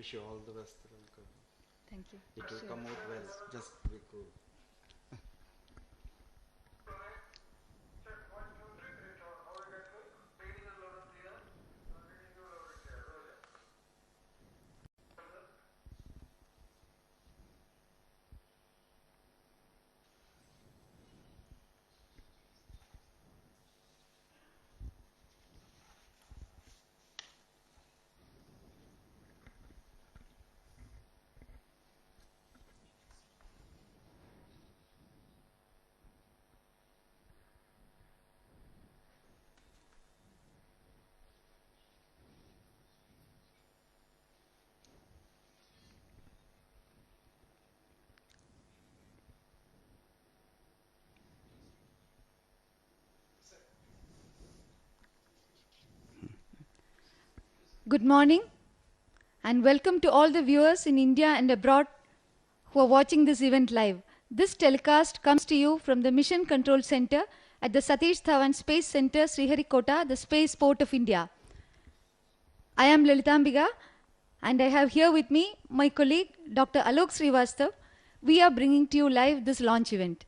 Wish you all the best, Ralka. Thank you. It will come out well. Just be cool. Good morning and welcome to all the viewers in India and abroad who are watching this event live. This telecast comes to you from the Mission Control Center at the Satish Dhawan Space Center, Sriharikota, the Space Port of India. I am Lalitambiga and I have here with me my colleague Dr. Alok Srivastav. We are bringing to you live this launch event.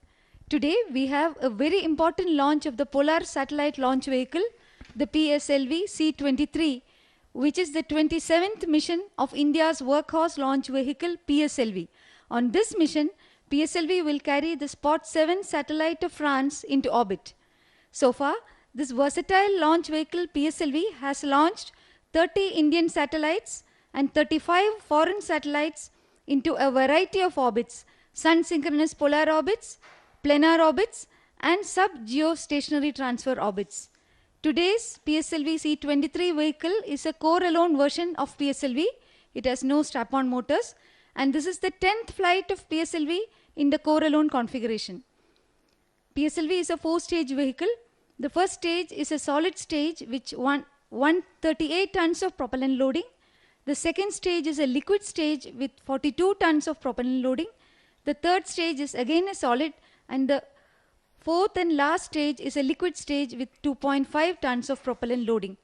Today we have a very important launch of the Polar Satellite Launch Vehicle, the PSLV C23, which is the 27th mission of India's workhorse launch vehicle PSLV. On this mission, PSLV will carry the Spot 7 satellite of France into orbit. So far, this versatile launch vehicle PSLV has launched 30 Indian satellites and 35 foreign satellites into a variety of orbits: sun-synchronous polar orbits, planar orbits, and sub-geostationary transfer orbits. Today's PSLV C23 vehicle is a core-alone version of PSLV. It has no strap-on motors, and this is the 10th flight of PSLV in the core-alone configuration. PSLV is a 4-stage vehicle. The first stage is a solid stage which 138 tons of propellant loading. The second stage is a liquid stage with 42 tons of propellant loading. The third stage is again a solid, and the fourth and last stage is a liquid stage with 2.5 tons of propellant loading.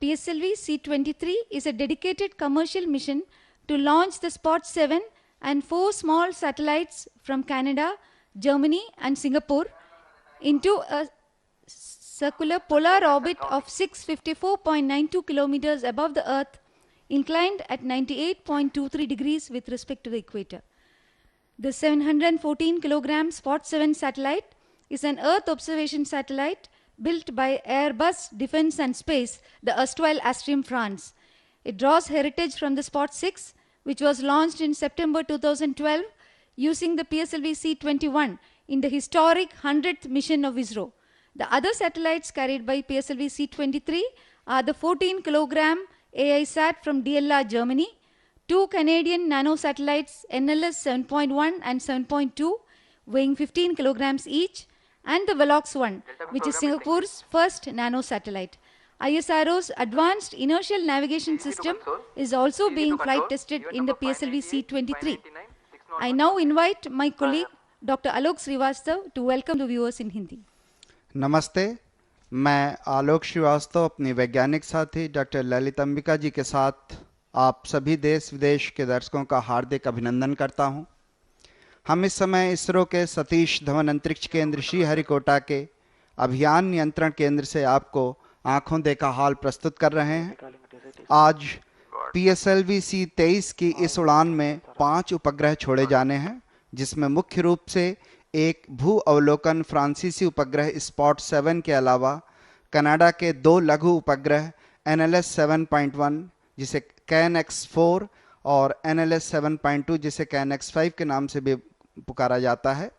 PSLV C23 is a dedicated commercial mission to launch the Spot 7 and 4 small satellites from Canada, Germany and Singapore into a circular polar orbit of 654.92 kilometers above the Earth, inclined at 98.23 degrees with respect to the equator. The 714 kilogram Spot 7 satellite is an Earth observation satellite built by Airbus Defence and Space, the erstwhile Astrium France. It draws heritage from the Spot 6, which was launched in September 2012 using the PSLV C21 in the historic 100th mission of ISRO. The other satellites carried by PSLV C23 are the 14 kilogram AISat from DLR Germany, 2 Canadian nanosatellites NLS 7.1 and 7.2 weighing 15 kilograms each, and the Velox 1, which is Singapore's first nanosatellite. ISRO's advanced inertial navigation system is also being flight tested in the PSLV C23. I now invite my colleague Dr. Alok Srivastav to welcome the viewers in Hindi. नमस्ते, मैं आलोक श्रीवास्तव अपनी वैज्ञानिक साथी doctor Lalit Ambika जी के साथ आप सभी देश विदेश के दर्शकों का हार्दिक अभिनंदन करता हूं। हम इस समय इसरो के सतीश धवन अंतरिक्ष केंद्र श्रीहरिकोटा के अभियान नियंत्रण केंद्र से आपको आंखों देखा हाल प्रस्तुत कर रहे हैं। आज PSLV C23 की इस उड़ान में 5 उपग्रह छोड़े जाने हैं, जिसमें मुख्य रूप से एक भू अवलोकन फ्रांसीसी उपग्रह स्पॉट 7 के अलावा कनाडा के 2 लघु उपग्रह NLS 7.1 जिसे CanX4 और NLS 7.2 जिसे CanX5 के नाम से भी पुकारा जाता है,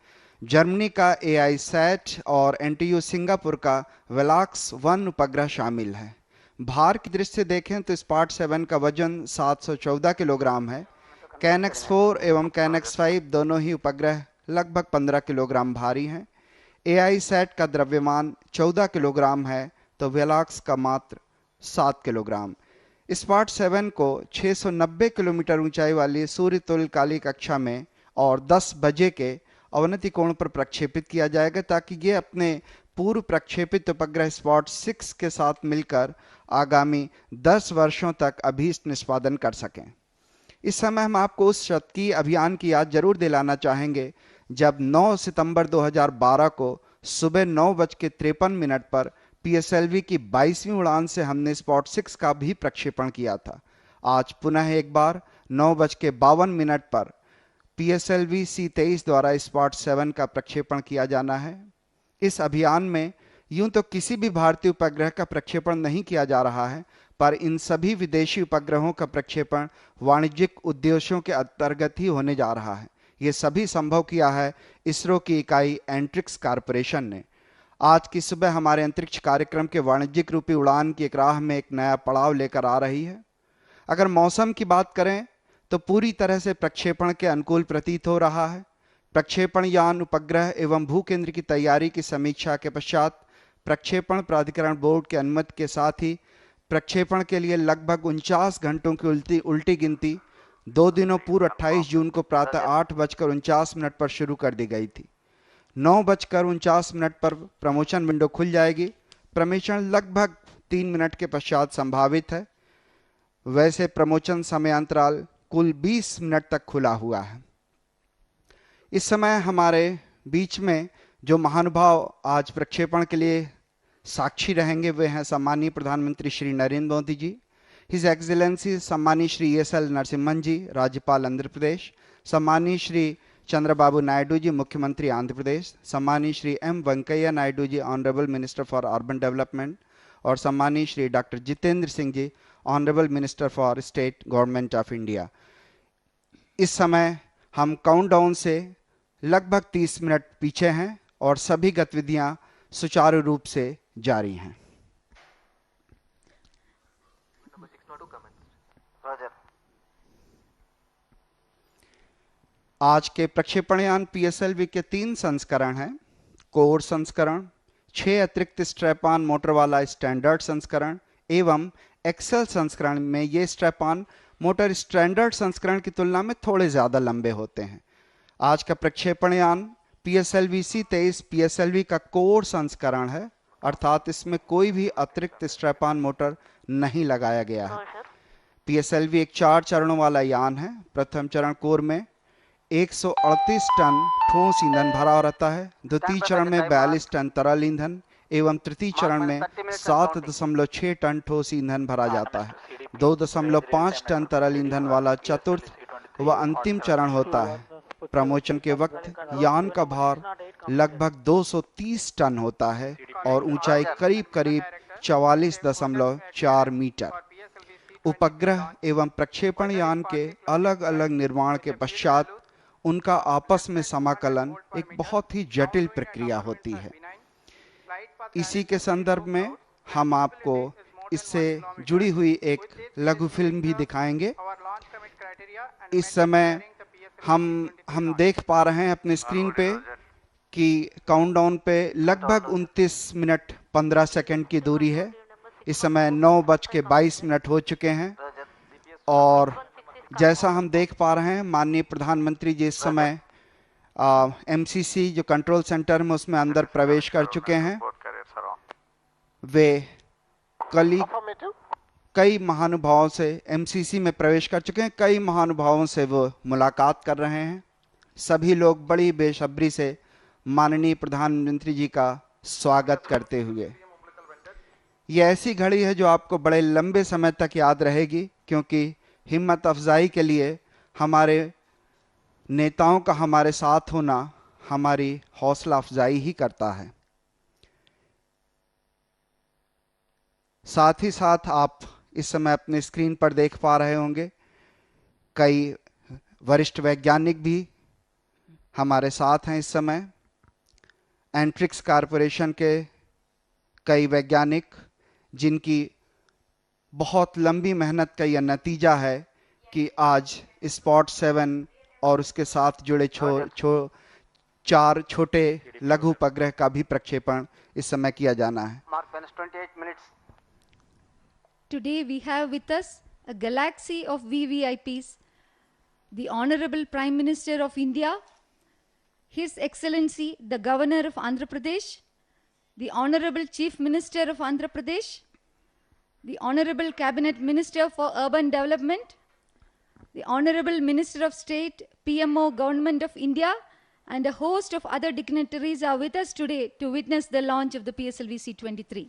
जर्मनी का AISat और NTU सिंगापुर का वेलॉक्स 1 उपग्रह शामिल है। भार की दृष्टि से देखें तो स्पॉट 7 का वजन 714 किलोग्राम है। CanX4 एवं CanX5 दोनों ही उपग्रह लगभग 15 किलोग्राम भारी हैं। AISat का द्रव्यमान 14 किलोग्राम है तो वेलॉक्स का मात्र 7 किलोग्राम। स्पॉट 7 को 690 किलोमीटर ऊंचाई वाली सूर्य तुल्यकालिक कक्षा में और 10 बजे के अवनति कोण पर प्रक्षेपित किया जाएगा, ताकि ये अपने पूर्व प्रक्षेपित उपग्रह स्पॉट 6 के साथ मिलकर आगामी 10 वर्षों तक अभीष्ट निष्पादन कर सकें। इस समय हम आपको उस शतकीय अभियान की याद जरूर दिलाना चाहेंगे जब 9 सितंबर 2012 को सुबह 9:53 पर पीएसएलवी की 22वीं उड़ान से हमने स्पॉट 6 का भी प्रक्षेपण किया था। आज पुनः एक बार 9:52 पर पीएसएलवी C23 द्वारा स्पॉट 7 का प्रक्षेपण किया जाना है। इस अभियान में यूं तो किसी भी भारतीय उपग्रह का प्रक्षेपण नहीं किया जा रहा है, पर इन सभी विदेशी उपग्रहों का प्रक्षेपण वाणिज्यिक उद्देश्यों के अंतर्गत ही होने जा रहा है। ये सभी संभव किया है इसरो की इकाई एंट्रिक्स कॉरपोरेशन ने। आज की सुबह हमारे अंतरिक्ष कार्यक्रम के वाणिज्यिक रूपी उड़ान की एक राह में एक नया पड़ाव लेकर आ रही है। अगर मौसम की बात करें तो पूरी तरह से प्रक्षेपण के अनुकूल प्रतीत हो रहा है। प्रक्षेपण यान उपग्रह एवं भूकेंद्र की तैयारी की समीक्षा के पश्चात प्रक्षेपण प्राधिकरण बोर्ड की अनुमति के साथ ही प्रक्षेपण के लिए लगभग 49 घंटों की उल्टी गिनती 2 दिनों पूर्व 28 जून को प्रातः 8:49 पर शुरू कर दी गई थी। 9:49 पर प्रमोशन विंडो खुल जाएगी। प्रमोशन लगभग 3 मिनट के पश्चात संभावित है। वैसे प्रमोशन समयांतराल कुल 20 मिनट तक खुला हुआ है। इस समय हमारे बीच में जो महानुभाव आज प्रक्षेपण के लिए साक्षी रहेंगे वे हैं सम्मानीय प्रधानमंत्री श्री नरेंद्र मोदी जी, हिज एक्सीलेंसी सम्मानीय श्री एस.एल. नरसिम्हन जी, राज्यपाल आंध्र प्रदेश, सम्मानीय श्री चंद्रबाबू नायडू जी, मुख्यमंत्री आंध्र प्रदेश, सम्मानीय Shri M Venkaiah Naidu ji, honourable minister for urban development, और सम्मानीय Shri doctor Jitendra Singh ji, honourable minister for state government of India. इस समय हम काउंटडाउन से लगभग 30 मिनट पीछे हैं और सभी गतिविधियां सुचारू रूप से जारी हैं। आज के प्रक्षेपणयान पीएसएलवी के 3 संस्करण हैं। कोर संस्करण, 6 अतिरिक्त स्ट्रैप-ऑन मोटर वाला स्टैंडर्ड संस्करण एवं एक्सेल संस्करण में ये स्ट्रैप-ऑन मोटर स्टैंडर्ड संस्करण की तुलना में थोड़े ज्यादा लंबे होते हैं। आज का प्रक्षेपणयान पीएसएलवी C23 पीएसएलवी का कोर संस्करण है, अर्थात इसमें कोई भी अतिरिक्त स्ट्रैप-ऑन मोटर नहीं लगाया गया है। पीएसएलवी एक 4 चरणों वाला यान है। प्रथम चरण कोर में 138 टन ठोस ईंधन भरा रहता है, द्वितीय चरण में 42 टन तरल ईंधन एवं तृतीय चरण में 7.6 टन ठोस ईंधन भरा जाता है। 2.5 टन तरल ईंधन वाला चतुर्थ व अंतिम चरण होता है। प्रमोशन के वक्त यान का भार लगभग 230 टन होता है और ऊंचाई करीब करीब 44.4 मीटर। उपग्रह एवं प्रक्षेपण यान के अलग अलग निर्माण के पश्चात उनका आपस में समाकलन एक बहुत ही जटिल प्रक्रिया होती है। इसी के संदर्भ में हम आपको इससे जुड़ी हुई एक लघु फिल्म भी दिखाएंगे। इस समय हम देख पा रहे हैं अपने स्क्रीन पे कि काउंटडाउन पे लगभग 29 मिनट 15 सेकंड की दूरी है। इस समय 9:22 हो चुके हैं और जैसा हम देख पा रहे हैं माननीय प्रधानमंत्री जी इस समय एमसीसी जो कंट्रोल सेंटर में उसमें अंदर प्रवेश कर चुके हैं। वे कई महानुभावों से एमसीसी में प्रवेश कर चुके हैं, कई महानुभावों से वो मुलाकात कर रहे हैं। सभी लोग बड़ी बेसब्री से माननीय प्रधानमंत्री जी का स्वागत करते हुए। ये ऐसी घड़ी है जो आपको बड़े लंबे समय तक याद रहेगी, क्योंकि हिम्मत अफजाई के लिए हमारे नेताओं का हमारे साथ होना हमारी हौसला अफजाई ही करता है। साथ ही साथ आप इस समय अपने स्क्रीन पर देख पा रहे होंगे कई वरिष्ठ वैज्ञानिक भी हमारे साथ हैं इस समय। एंट्रिक्स कॉरपोरेशन के कई वैज्ञानिक जिनकी बहुत लंबी मेहनत का यह नतीजा है कि आज स्पॉट 7 और उसके साथ जुड़े 4 छोटे लघु उपग्रह का भी प्रक्षेपण इस समय किया जाना है। Today we have with us a galaxy of VVIPs, the Honorable Prime Minister of India, His Excellency the Governor of Andhra Pradesh, the Honorable Chief Minister of Andhra Pradesh, the Honorable Cabinet Minister for Urban Development, the Honorable Minister of State, PMO, Government of India, and a host of other dignitaries are with us today to witness the launch of the PSLV C23.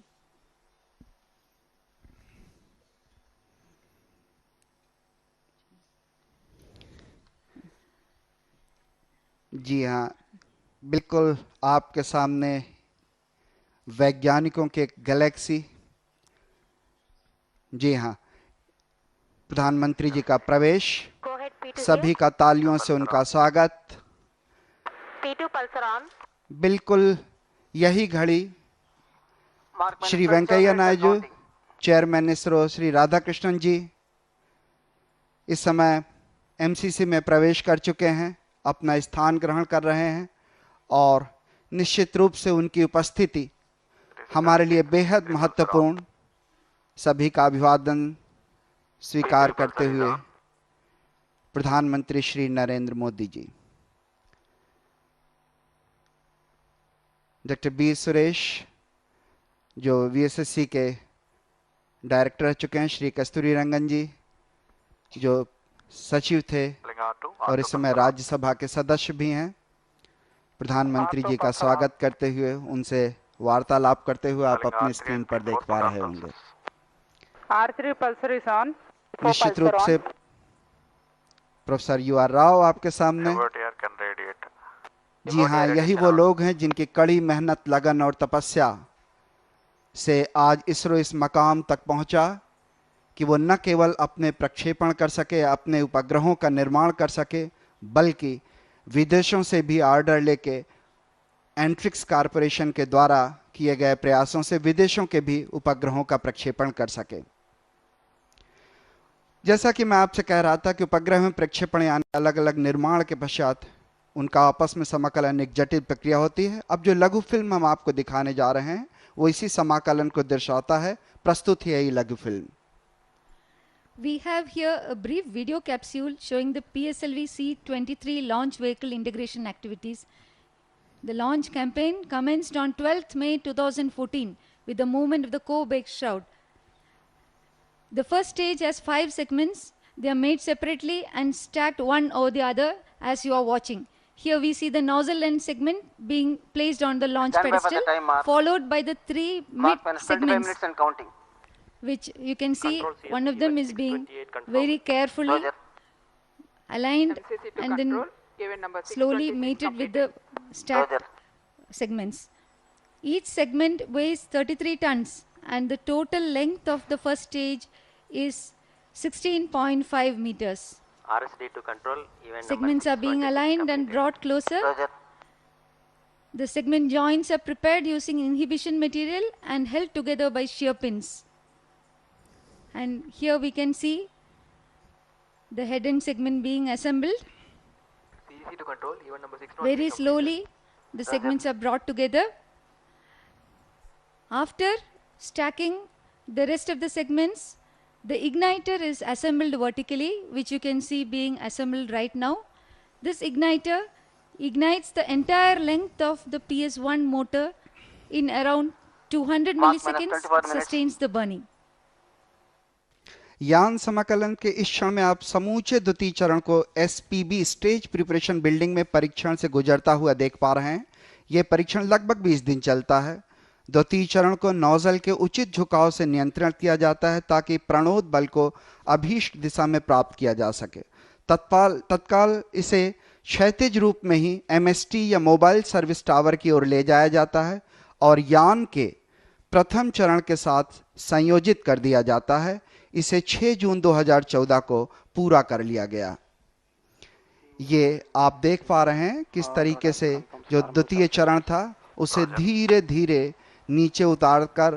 जी हाँ, बिल्कुल आपके सामने वैज्ञानिकों के Galaxy, जी हाँ, प्रधानमंत्री जी का प्रवेश, सभी का तालियों से उनका स्वागत। बिल्कुल यही घड़ी श्री वेंकैया नायडू, चेयरमैन इसरो श्री राधाकृष्णन जी इस समय एमसीसी में प्रवेश कर चुके हैं, अपना स्थान ग्रहण कर रहे हैं और निश्चित रूप से उनकी उपस्थिति हमारे लिए बेहद महत्वपूर्ण। सभी का अभिवादन स्वीकार करते हुए प्रधानमंत्री श्री नरेंद्र मोदी जी, डॉक्टर बी सुरेश जो वीएसएससी के डायरेक्टर रह चुके हैं, श्री कस्तूरी रंगन जी जो सचिव थे और इस समय राज्यसभा के सदस्य भी हैं, प्रधानमंत्री जी का स्वागत करते हुए उनसे वार्तालाप करते हुए आप अपनी स्क्रीन पर देख पा रहे होंगे। निश्चित रूप से प्रोफेसर UR राव आपके सामने। जी हाँ, यही वो लोग हैं जिनकी कड़ी मेहनत, लगन और तपस्या से आज इसरो इस मकाम तक पहुंचा कि वो न केवल अपने प्रक्षेपण कर सके, अपने उपग्रहों का निर्माण कर सके, बल्कि विदेशों से भी ऑर्डर लेके एंट्रिक्स कॉरपोरेशन के द्वारा किए गए प्रयासों से विदेशों के भी उपग्रहों का प्रक्षेपण कर सके। जैसा कि मैं आपसे कह रहा था कि उपग्रह में प्रक्षेपण यानी अलग अलग निर्माण के पश्चात उनका आपस में समाकलन एक जटिल प्रक्रिया होती है। अब जो लघु फिल्म हम आपको दिखाने जा रहे हैं वो इसी समाकलन को दर्शाता है। प्रस्तुत है ये लघु film. We have here a brief video capsule showing the PSLV C23 launch vehicle integration activities. The launch campaign commenced on 12th May 2014 with the movement of the co-bake shroud. The first stage has 5 segments. They are made separately and stacked one over the other as you are watching. Here we see the nozzle end segment being placed on the launch pedestal, followed by the 3 mid segments, which you can see one of them is being very carefully aligned and then slowly mated with the stacked segments. Each segment weighs 33 tons and the total length of the first stage is 16.5 meters. RSD to control event Segments are being aligned and brought closer. The segment joints are prepared using inhibition material and held together by shear pins. And here we can see the head end segment being assembled. CEC to control event number 6. Very slowly the segments are brought together. After stacking the rest of the segments, the igniter is assembled vertically, which you can see being assembled right now. This igniter ignites the entire length of the PS1 motor in around 200 milliseconds, sustains the burning. यान समाकलन के इस क्षण में आप समूचे द्वितीय चरण को SPB स्टेज प्रिपरेशन बिल्डिंग में परीक्षण से गुजरता हुआ देख पा रहे हैं। यह परीक्षण लगभग 20 दिन चलता है। द्वितीय चरण को नोजल के उचित झुकाव से नियंत्रण किया जाता है ताकि प्रणोद बल को अभीष्ट दिशा में प्राप्त किया जा सके। तत्काल इसे क्षैतिज रूप में ही MST या मोबाइल सर्विस टावर की ओर ले जाया जाता है और यान के प्रथम चरण के साथ संयोजित कर दिया जाता है। इसे 6 जून 2014 को पूरा कर लिया गया। ये आप देख पा रहे हैं किस तरीके से जो द्वितीय चरण था उसे धीरे धीरे नीचे उतारकर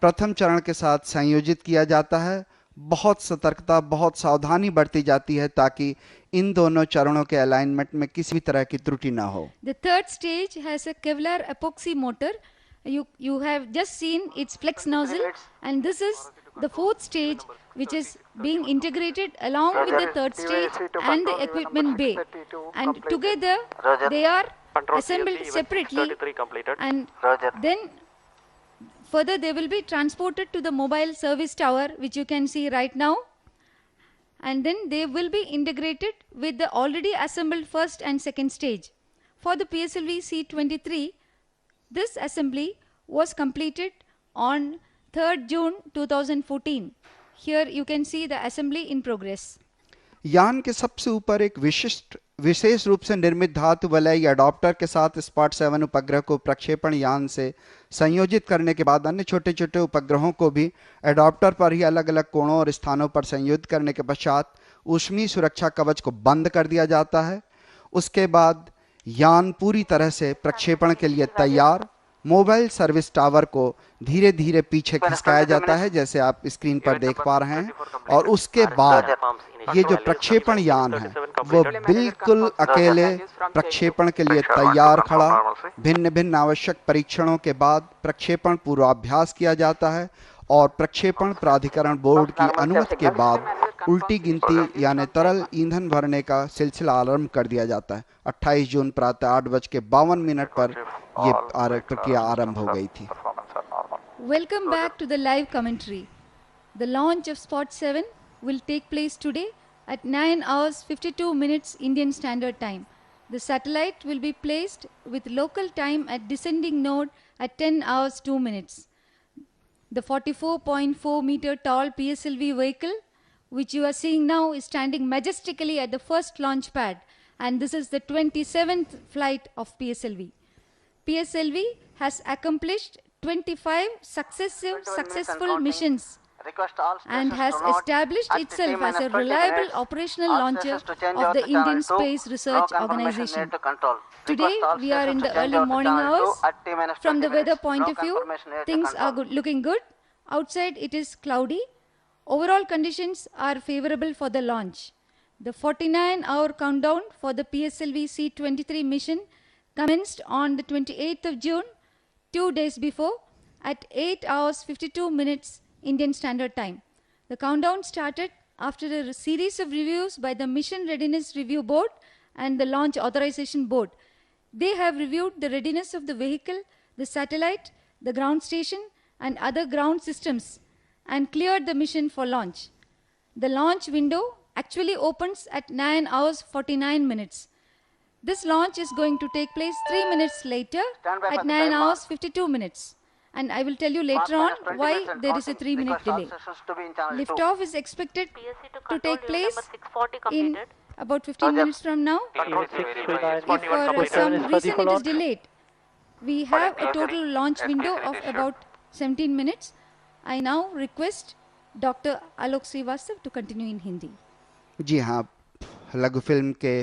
प्रथम चरण के साथ संयोजित किया जाता है। बहुत सतर्कता, बहुत सावधानी बरती जाती है ताकि इन दोनों चरणों के अलाइनमेंट में किसी भी तरह की त्रुटि ना हो। The third stage has a Kevlar epoxy motor. You have just seen its flex nozzle, and this is the fourth stage, which is being integrated along with the third stage and the equipment bay, and together they are assembled separately, and then further they will be transported to the mobile service tower, which you can see right now. and then they will be integrated with the already assembled first and second stage. For the PSLV C23, this assembly was completed on 3rd June 2014. Here you can see the assembly in progress. यान के सबसे ऊपर एक विशेष रूप से निर्मित धातु वलय अडॉप्टर के साथ स्पॉट 7 उपग्रह को प्रक्षेपण यान से संयोजित करने के बाद अन्य छोटे छोटे उपग्रहों को भी अडॉप्टर पर ही अलग अलग कोणों और स्थानों पर संयोजित करने के पश्चात ऊष्मीय सुरक्षा कवच को बंद कर दिया जाता है। उसके बाद यान पूरी तरह से प्रक्षेपण के लिए तैयार। मोबाइल सर्विस टावर को धीरे धीरे पीछे खिसकाया जाता है, जैसे आप स्क्रीन पर देख पा रहे हैं, और उसके बाद ये जो प्रक्षेपण यान है वो बिल्कुल अकेले प्रक्षेपण के लिए तैयार खड़ा। भिन्न भिन्न आवश्यक परीक्षणों के बाद प्रक्षेपण पूर्वाभ्यास किया जाता है और प्रक्षेपण प्राधिकरण बोर्ड की अनुमति के बाद उल्टी गिनती यानी तरल ईंधन भरने का सिलसिला आरंभ कर दिया जाता है। 28 जून प्रातः 8:52 पर ये प्रक्रिया आरंभ हो गई थी। Welcome back to the live commentary. The launch of Spot 7 will take place today at 9:52 Indian Standard Time. The satellite will be placed with local time at descending node at 10:02. The 44.4 meter tall PSLV vehicle, which you are seeing now, is standing majestically at the first launch pad, and this is the 27th flight of PSLV. PSLV has accomplished 25 successful missions and has established itself as a reliable operational launcher of the Indian Space Research Organization. Today we are in the early morning hours. From the weather point of view, things are looking good. Outside it is cloudy. Overall conditions are favorable for the launch. The 49-hour countdown for the PSLV C23 mission commenced on the 28th of June, 2 days before, at 8:52 Indian Standard Time. The countdown started after a series of reviews by the Mission Readiness Review Board and the Launch Authorization Board. They have reviewed the readiness of the vehicle, the satellite, the ground station, and other ground systems and cleared the mission for launch. The launch window actually opens at 9:49. This launch is going to take place 3 minutes later at 9:52. And I will tell you later on why there is a 3-minute delay. Liftoff is expected to take place in about 15 minutes from now. If for some reason it is delayed, we have a total launch window of about 17 minutes. I now request Dr. Alok Srivastav to continue in Hindi. जी हाँ, लघु film के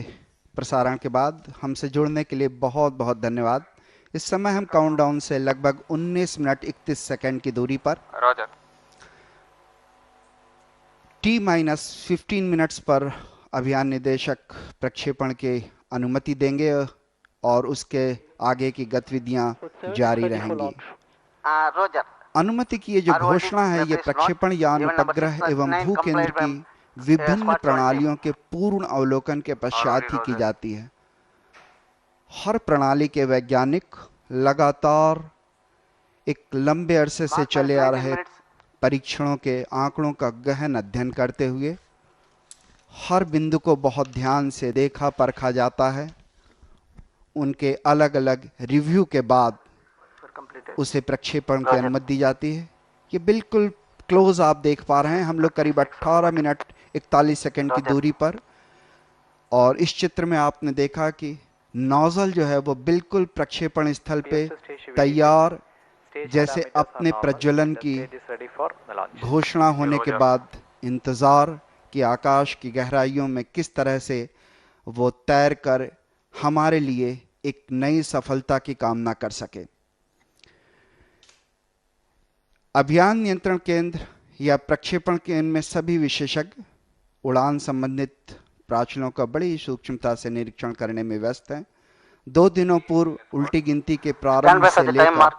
प्रसारण के बाद हमसे जुड़ने के लिए बहुत बहुत धन्यवाद। इस समय हम काउंटडाउन से लगभग 19 मिनट 31 सेकंड की दूरी पर T-15 मिनट्स पर अभियान निदेशक प्रक्षेपण की अनुमति देंगे और उसके आगे की गतिविधियां जारी रहेंगी। अनुमति की ये जो घोषणा है, ये प्रक्षेपण यान उपग्रह एवं भू केंद्र की विभिन्न प्रणालियों के पूर्ण अवलोकन के पश्चात ही की जाती है। हर प्रणाली के वैज्ञानिक लगातार एक लंबे अरसे से चले आ रहे परीक्षणों के आंकड़ों का गहन अध्ययन करते हुए हर बिंदु को बहुत ध्यान से देखा परखा जाता है। उनके अलग अलग रिव्यू के बाद उसे प्रक्षेपण की अनुमति दी जाती है। ये बिल्कुल क्लोज आप देख पा रहे हैं, हम लोग करीब 18 मिनट 41 सेकंड की दूरी पर, और इस चित्र में आपने देखा कि नोजल जो है वो बिल्कुल प्रक्षेपण स्थल पे तैयार, जैसे अपने प्रज्वलन की घोषणा होने के बाद इंतजार कि आकाश की गहराइयों में किस तरह से वो तैर कर हमारे लिए एक नई सफलता की कामना कर सके। अभियान नियंत्रण केंद्र या प्रक्षेपण केंद्र में सभी विशेषज्ञ उड़ान संबंधित प्राचलों का बड़ी सूक्ष्मता से निरीक्षण करने में व्यस्त हैं। 2 दिनों पूर्व उल्टी गिनती के प्रारंभ से लेकर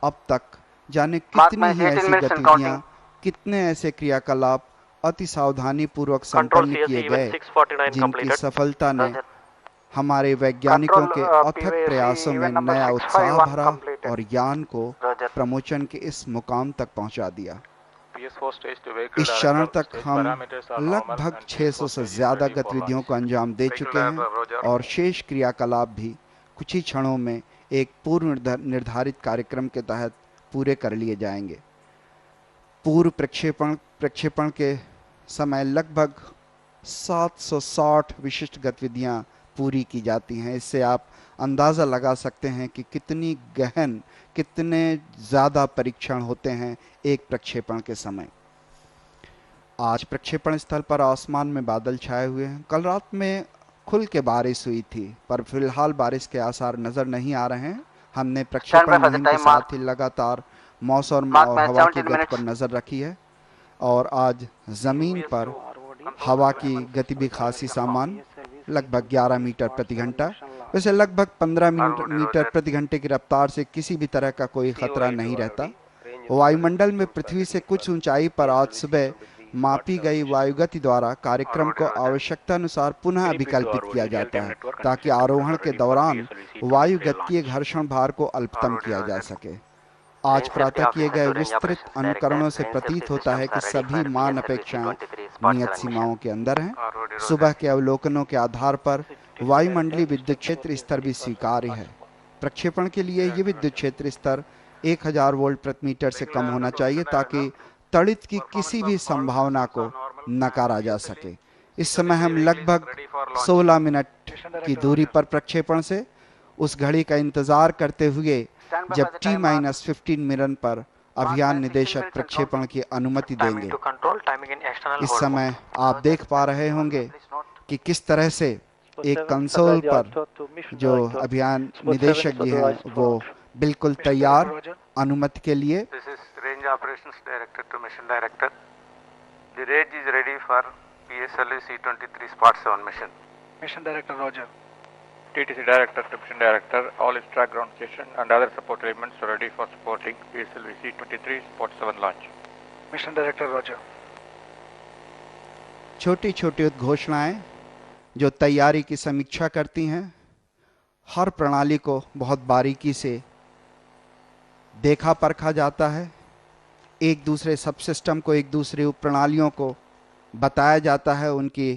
अब तक जाने कितनी ही ऐसी गतिविधियां, कितने ऐसे क्रियाकलाप अति सावधानी पूर्वक संपन्न किए गए, जिनकी सफलता ने हमारे वैज्ञानिकों के अथक प्रयासों में नया उत्साह भरा और यान को प्रमोशन के इस मुकाम तक पहुंचा दिया। इस चरण तक हम लगभग 600 से ज़्यादा गतिविधियों को अंजाम दे चुके हैं और शेष क्रियाकलाप भी कुछ ही क्षणों में एक पूर्व निर्धारित कार्यक्रम के तहत पूरे कर लिए जाएंगे। पूर्व प्रक्षेपण के समय लगभग 760 विशिष्ट गतिविधियां पूरी की जाती हैं। इससे आप अंदाज़ा लगा सकते हैं कि कितनी गहन, कितने ज़्यादा परीक्षण होते हैं एक प्रक्षेपण के समय। आज प्रक्षेपण स्थल पर आसमान में बादल छाए हुए हैं। कल रात में खुल के बारिश हुई थी, पर फिलहाल बारिश के आसार नज़र नहीं आ रहे हैं। हमने प्रक्षेपण मुहिम के साथ ही लगातार मौसम और हवा की गति पर नज़र रखी है और आज ज़मीन पर हवा की गति भी खासी सामान्य, लगभग 11 मीटर प्रति घंटा। वैसे लगभग 15 मीटर प्रति घंटे की रफ्तार से किसी भी तरह का कोई खतरा नहीं रहता। वायुमंडल में पृथ्वी से कुछ ऊंचाई पर आज सुबह मापी गई वायुगति द्वारा कार्यक्रम को आवश्यकता अनुसार पुनः अभिकल्पित किया जाता है ताकि आरोहण के दौरान वायुगतीय घर्षण भार को अल्पतम किया जा सके। आज प्रातः किए गए विस्तृत अनुकरणों से प्रतीत होता है कि सभी मान अपेक्षाएं नियत सीमाओं के अंदर हैं। सुबह के अवलोकनों के आधार पर वायुमंडलीय विद्युत क्षेत्र स्तर भी स्वीकार्य है। प्रक्षेपण के लिए ये विद्युत क्षेत्र स्तर 1000 वोल्ट प्रति मीटर से कम होना चाहिए ताकि तड़ित की किसी भी संभावना को नकारा जा सके। इस समय हम लगभग 16 मिनट की दूरी पर प्रक्षेपण से उस घड़ी का इंतजार करते हुए जब T-15 मिनट पर अभियान निदेशक प्रक्षेपण की अनुमति देंगे। इस समय आप देख पा रहे होंगे कि किस तरह से एक कंसोल पर जो अभियान निदेशक जी हैं वो बिल्कुल तैयार अनुमति के लिए। Range Operations Director to Mission Director. The range is ready for PSLV C23 Spot 7 mission. Mission Director, Roger. TTC Director to Mission Director, all its track ground station and other support elements are ready for supporting PSLV C23 Spot 7 launch. Mission Director, Roger. छोटी छोटी उद्घोषणाएं जो तैयारी की समीक्षा करती हैं, हर प्रणाली को बहुत बारीकी से देखा परखा जाता है। एक दूसरे सब सिस्टम को, एक दूसरे उप प्रणालियों को बताया जाता है उनकी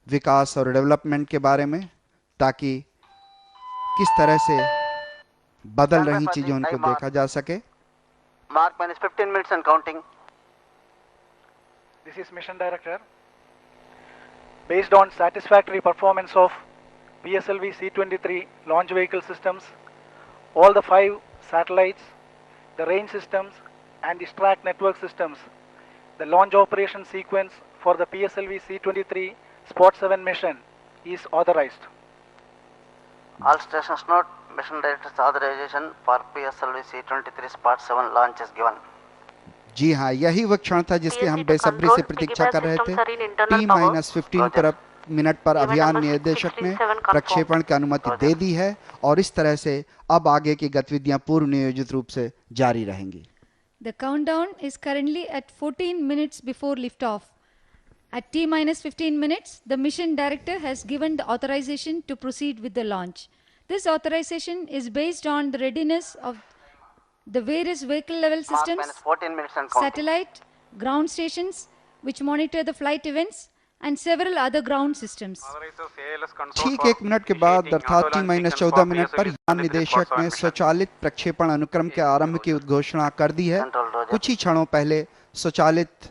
विकास और डेवलपमेंट के बारे में, ताकि किस तरह से बदल रही चीजें उनको देखा जा सके। Mark -15 minutes and counting. This is Mission Director. Based on satisfactory performance of PSLV C23 launch vehicle systems, all the 5 satellites, the range systems and the STRAC network systems, the launch operation sequence for the PSLV C23 Spot 7 mission is authorized. All stations note, Mission Director's authorization for PSLV C23 Spot 7 launch is given. जी हाँ, यही वो क्षण था जिसकी हम बेसब्री से प्रतीक्षा कर रहे थे। T-15 मिनट पर अभियान निदेशक ने प्रक्षेपण की अनुमति दे दी है और इस तरह से अब आगे की गतिविधियां पूर्व नियोजित रूप से जारी रहेंगी। The countdown is currently at 14 minutes before liftoff. At T-15 minutes, the mission director has given the authorization to proceed with the launch. This authorization is based on the readiness of the various vehicle level systems, 14 minutes and counting. satellite, ground stations which monitor the flight events and several other ground systems. ठीक 1 minute के बाद अर्थात T-14 minute पर यान निदेशक ने स्वचालित प्रक्षेपण अनुक्रम के आरंभ की उद्घोषणा कर दी है। कुछ ही क्षणों पहले स्वचालित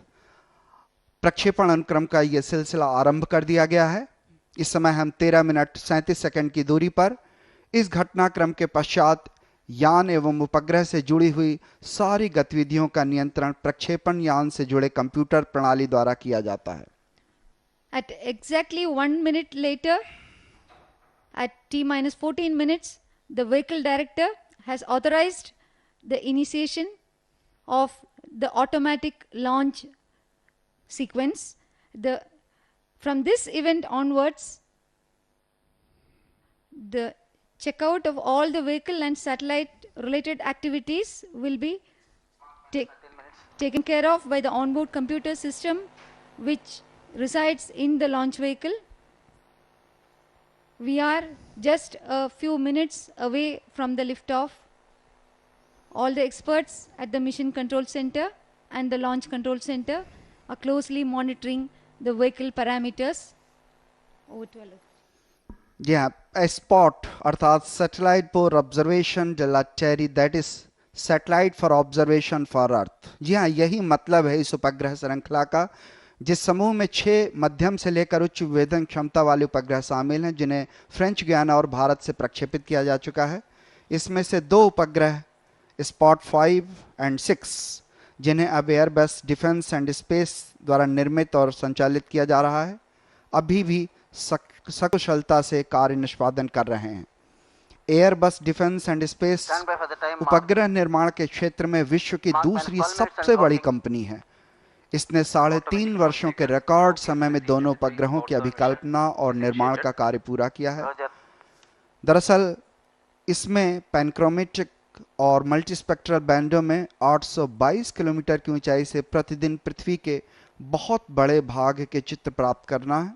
प्रक्षेपण अनुक्रम का यह सिलसिला आरंभ कर दिया गया है। इस समय हम 13 मिनट 37 सेकंड की दूरी पर। इस घटनाक्रम के पश्चात यान एवं उपग्रह से जुड़ी हुई सारी गतिविधियों का नियंत्रण प्रक्षेपण यान से जुड़े कंप्यूटर प्रणाली द्वारा किया जाता है। At exactly 1 minute later, at T-14 minutes, the vehicle director has authorized the initiation of the automatic launch sequence. From this event onwards, the checkout of all the vehicle and satellite related activities will be taken care of by the onboard computer system which resides in the launch vehicle. We are just a few minutes away from the liftoff. All the experts at the Mission Control Center and the Launch Control Center are closely monitoring the vehicle parameters. Over to Alok. जी हाँ, spot अर्थात satellite for observation डेलाटेरी, that is satellite for observation for earth. जी हाँ, यही मतलब है इस उपग्रह श्रृंखला का, जिस समूह में 6 मध्यम से लेकर उच्च विभेदन क्षमता वाले उपग्रह शामिल हैं, जिन्हें फ्रेंच गुयाना और भारत से प्रक्षेपित किया जा चुका है। इसमें से 2 उपग्रह स्पॉट 5 और 6, जिन्हें अब एयरबस डिफेंस एंड स्पेस द्वारा निर्मित और संचालित किया जा रहा है, अभी भी सकुशलता से कार्य निष्पादन कर रहे हैं। Airbus defence and space Stand by for the time mark. उपग्रह निर्माण के क्षेत्र में विश्व की दूसरी सबसे बड़ी कंपनी है। इसने 3.5 वर्षों के रिकॉर्ड समय में दोनों उपग्रहों की अभिकल्पना और निर्माण का कार्य पूरा किया है। Roger. दरअसल इसमें पैनक्रोमेट्रिक और मल्टीस्पेक्ट्रल बैंडों में 822 किलोमीटर की ऊंचाई से प्रतिदिन पृथ्वी के बहुत बड़े भाग के चित्र प्राप्त करना है,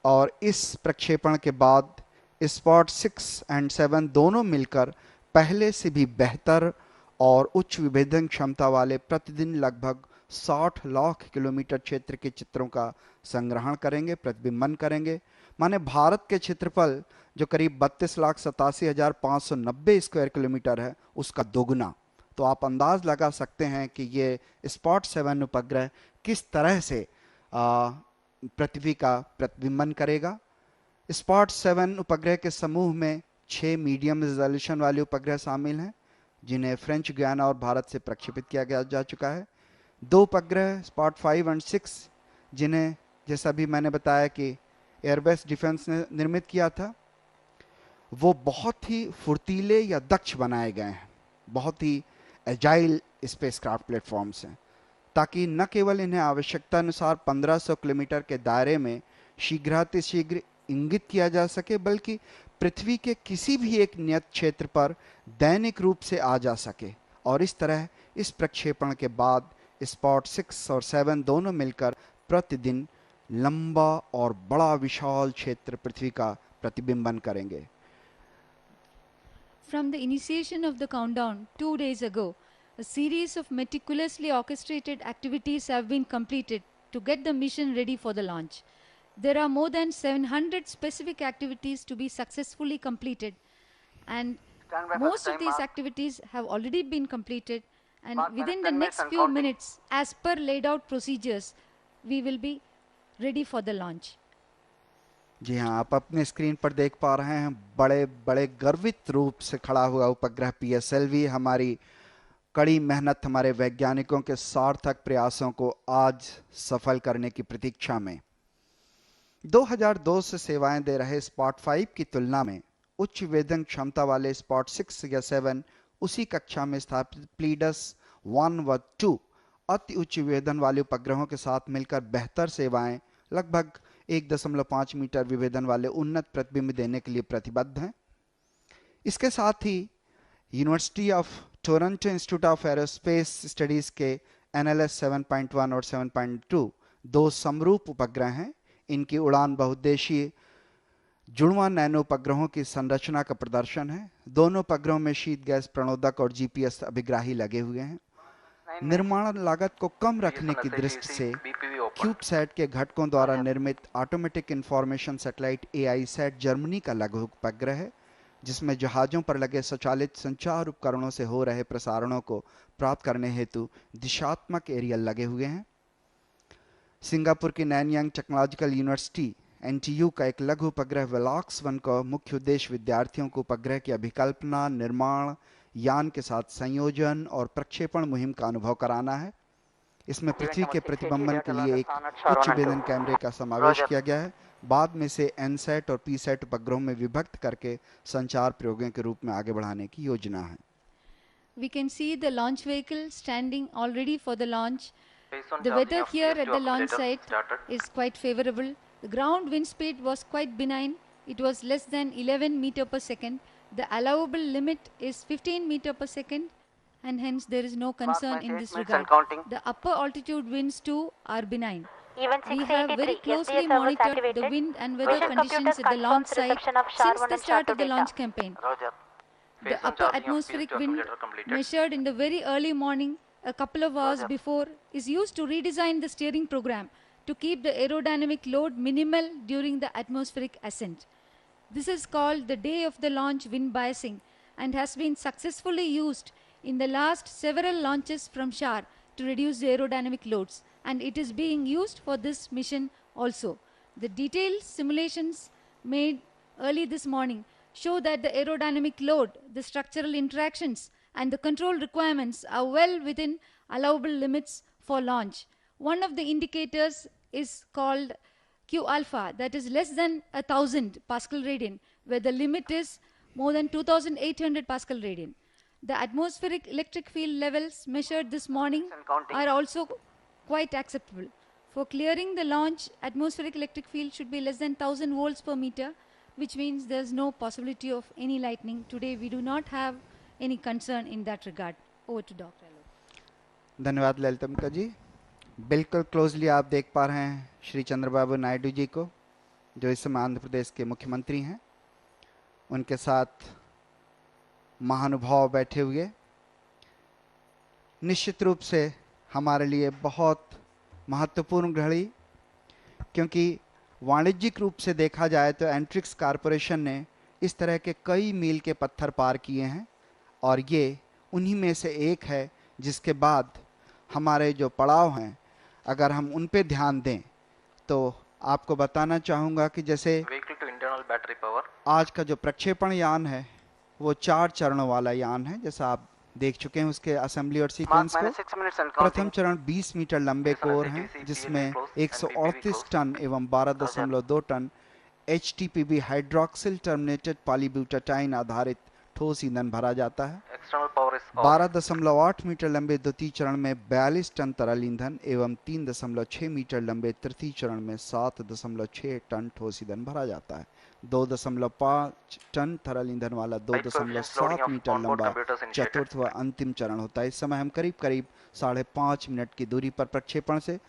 और इस प्रक्षेपण के बाद स्पॉट 6 और 7 दोनों मिलकर पहले से भी बेहतर और उच्च विभेदन क्षमता वाले प्रतिदिन लगभग 60 लाख किलोमीटर क्षेत्र के चित्रों का संग्रहण करेंगे, प्रतिबिंबन करेंगे। माने भारत के क्षेत्रफल जो करीब 32,87,590 स्क्वायर किलोमीटर है, उसका दोगुना। तो आप अंदाज लगा सकते हैं कि ये स्पॉट 7 उपग्रह किस तरह से पृथ्वी का प्रतिबिंबन करेगा। स्पॉट 7 उपग्रह के समूह में 6 मीडियम रिजोल्यूशन वाले उपग्रह शामिल हैं, जिन्हें फ्रेंच गुयाना और भारत से प्रक्षेपित किया जा चुका है। 2 उपग्रह स्पॉट 5 और 6, जिन्हें जैसा भी मैंने बताया कि एयरबस डिफेंस ने निर्मित किया था, वो बहुत ही फुर्तीले या दक्ष बनाए गए हैं, बहुत ही एजाइल स्पेसक्राफ्ट प्लेटफॉर्म्स हैं, ताकि न केवल इन्हें आवश्यकता अनुसार 1500 किलोमीटर के दायरे में शीघ्रातिशीघ्र इंगित किया जा सके, बल्कि पृथ्वी के किसी भी एक नियत क्षेत्र पर दैनिक रूप से आ जा सके। और इस तरह इस प्रक्षेपण के बाद स्पॉट 6 और 7 दोनों मिलकर प्रतिदिन लंबा और बड़ा विशाल क्षेत्र पृथ्वी का प्रतिबिंबन करेंगे। From the initiation of the countdown 2 days ago, a series of meticulously orchestrated activities have been completed to get the mission ready for the launch. There are more than 700 specific activities to be successfully completed, and Stand by for most the of time these mark. activities have already been completed, and Mark within minus the 10 minutes next and few counting. minutes, as per laid out procedures, we will be ready for the launch. जी हाँ, आप अपने screen पर देख पा रहे हैं बड़े बड़े गर्वित रूप से खड़ा हुआ उपग्रह PSLV। हमारी कड़ी मेहनत, हमारे वैज्ञानिकों के सार्थक प्रयासों को आज सफल करने की प्रतीक्षा में। 2002 से सेवाएं दे रहे स्पॉट 5 की तुलना में उच्च वेदन क्षमता वाले स्पॉट 6 या 7 उसी कक्षा में स्थापित प्लीडस 1 व 2 अति उच्च विभेदन वाले उपग्रहों के साथ मिलकर बेहतर सेवाएं लगभग 1.5 मीटर विभेदन वाले उन्नत प्रतिबिंब देने के लिए प्रतिबद्ध हैं। इसके साथ ही university of Toronto institute of aerospace studies के NLS 7.1 और 7.2 2 समरूप उपग्रह हैं। इनकी उड़ान बहुउद्देशीय जुड़वां नैनो उपग्रहों की संरचना का प्रदर्शन है। दोनों उपग्रहों में शीत गैस प्रणोदक और GPS अभिग्राही लगे हुए हैं। निर्माण लागत को कम रखने की दृष्टि से क्यूबसैट के घटकों द्वारा निर्मित automatic information satellite AISAT Germany का लघु उपग्रह है, जिसमें जहाजों पर लगे स्वचालित संचार उपकरणों से हो रहे प्रसारणों को प्राप्त करने हेतु दिशात्मक एरियल लगे हुए हैं। सिंगापुर की नैनयांग टेक्नोलॉजिकल यूनिवर्सिटी NTU का एक लघु उपग्रह वेलॉक्स 1 का मुख्य उद्देश्य विद्यार्थियों को उपग्रह की अभिकल्पना, निर्माण, यान के साथ संयोजन और प्रक्षेपण मुहिम का अनुभव कराना है। इसमें पृथ्वी के प्रतिबिंबन के लिए एक उच्च वेदन कैमरे का समावेश किया गया है। बाद में से NSAT और PSAT उपग्रहों में विभक्त करके संचार प्रयोगों के रूप में आगे बढ़ाने की योजना है। We can see the launch vehicle standing all ready for the launch. Based on The charging weather of here PS2 at the launch accumulator site started. is quite favorable. The ground wind speed was quite benign. It was less than 11 meter per second. The allowable limit is 15 meter per second, and hence there is no concern in this 8 minutes and regard. counting. The upper altitude winds too are benign. Event We have very 683, closely SBS servers monitored activated. the wind and weather Mission conditions computer at the launch confirms site reception of since SHAR-1 the and start of SHAR-2 the launch data. campaign. Roger. The Phase one upper charging of atmospheric PS2 wind accumulator completed. measured in the very early morning a couple of hours before is used to redesign the steering program to keep the aerodynamic load minimal during the atmospheric ascent. This is called the day of the launch wind biasing and has been successfully used in the last several launches from SHAR to reduce the aerodynamic loads, and it is being used for this mission also. The detailed simulations made early this morning show that the aerodynamic load, the structural interactions, and the control requirements are well within allowable limits for launch. One of the indicators is called Q alpha, that is less than 1000 Pascal radian, where the limit is more than 2800 Pascal radian. The atmospheric electric field levels measured this morning are also quite acceptable. For clearing the launch, atmospheric electric field should be less than 1000 volts per meter, which means there's no possibility of any lightning. Today we do not have any concern in that regard. Over to Dr. Alok. धन्यवाद ललितम्बिका जी। बिल्कुल closely आप देख पा रहे हैं श्री चंद्रबाबू नायडू जी को, जो इस समय आंध्र प्रदेश के मुख्यमंत्री हैं। उनके साथ महानुभाव बैठे हुए। निश्चित रूप से हमारे लिए बहुत महत्वपूर्ण घड़ी, क्योंकि वाणिज्यिक रूप से देखा जाए तो एंट्रिक्स कॉरपोरेशन ने इस तरह के कई मील के पत्थर पार किए हैं और ये उन्हीं में से एक है जिसके बाद हमारे जो पड़ाव हैं, अगर हम उन पे ध्यान दें तो आपको बताना चाहूँगा कि जैसे Vehicle to internal battery power. आज का जो प्रक्षेपण यान है वो 4 चरणों वाला यान है, जैसा आप देख चुके हैं उसके असेंबली और सीक्वेंस को। प्रथम चरण 20 मीटर लंबे कोर हैं, जिसमें 138 टन एवं 12.2 टन HTPB हाइड्रोक्सिल टर्मिनेटेड पॉलीब्यूटाटाइन आधारित ठोस ईंधन भरा जाता है। 12.8 मीटर लंबे द्वितीय चरण में 42 टन तरल ईंधन एवं 3.6 मीटर लंबे तृतीय चरण में 7.6 टन ठोस ईंधन भरा जाता है। 2.5 टन तरल ईंधन वाला 2.7 मीटर लंबा चतुर्थ व अंतिम चरण होता है। इस समय हम करीब करीब 5.5 मिनट की दूरी पर प्रक्षेपण से।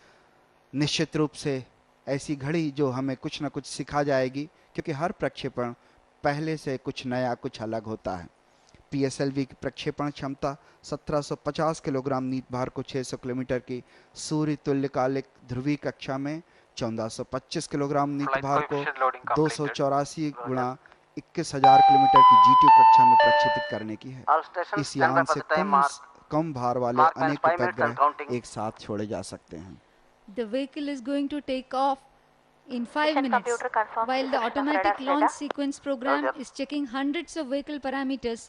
निश्चित रूप से ऐसी घड़ी जो हमें कुछ न कुछ सिखा जाएगी, क्योंकि हर प्रक्षेपण पहले से कुछ नया, कुछ अलग होता है। PSLV की प्रक्षेपण क्षमता 1750 किलोग्राम नीत भार को 600 किलोमीटर की सूर्य तुल्यकालिक ध्रुवीय कक्षा में 1425 किलोग्राम नीत भार को 284 गुणा 21,000 किलोमीटर की GTU कक्षा में प्रक्षेपित करने की है। इस यान से कम भार वाले अनेक उपग्रह एक साथ छोड़े जा सकते हैं। The vehicle is going to take off in 5 minutes, while the automatic launch sequence program is checking hundreds of vehicle parameters.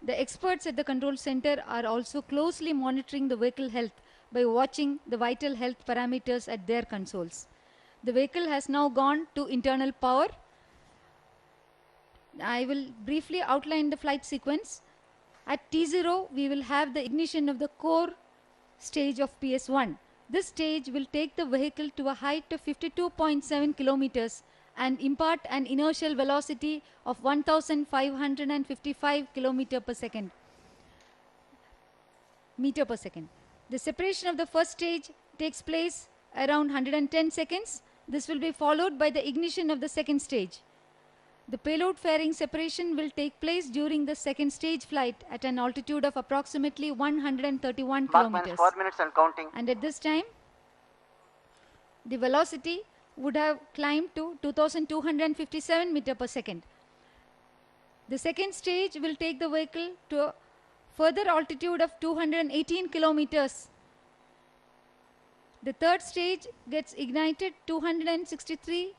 The experts at the control center are also closely monitoring the vehicle health by watching the vital health parameters at their consoles. The vehicle has now gone to internal power. I will briefly outline the flight sequence. At T0, we will have the ignition of the core stage of PS1. This stage will take the vehicle to a height of 52.7 kilometers and impart an inertial velocity of 1555 meter per second. The separation of the first stage takes place around 110 seconds. This will be followed by the ignition of the second stage. The payload fairing separation will take place during the second stage flight at an altitude of approximately 131 kilometers. 4 minutes and counting. And at this time, the velocity would have climbed to 2257 meter per second. The second stage will take the vehicle to a further altitude of 218 kilometers. The third stage gets ignited 263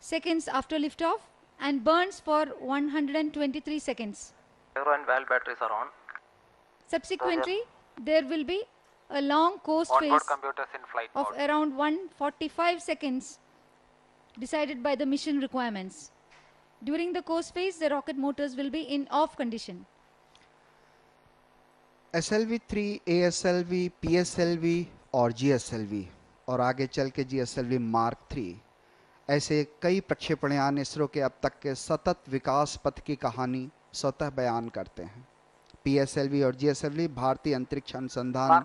seconds after liftoff and burns for 123 seconds. Aero and valve batteries are on. Subsequently, there will be a long coast phase Onboard computers in flight of mode. around 145 seconds decided by the mission requirements. During the coast phase, the rocket motors will be in off condition. SLV3, ASLV, PSLV और GSLV और आगे चल के GSLV Mark 3 ऐसे कई प्रक्षेपण यान इसरो के अब तक के सतत विकास पथ की कहानी स्वतः बयान करते हैं। PSLV और GSLV भारतीय अंतरिक्ष अनुसंधान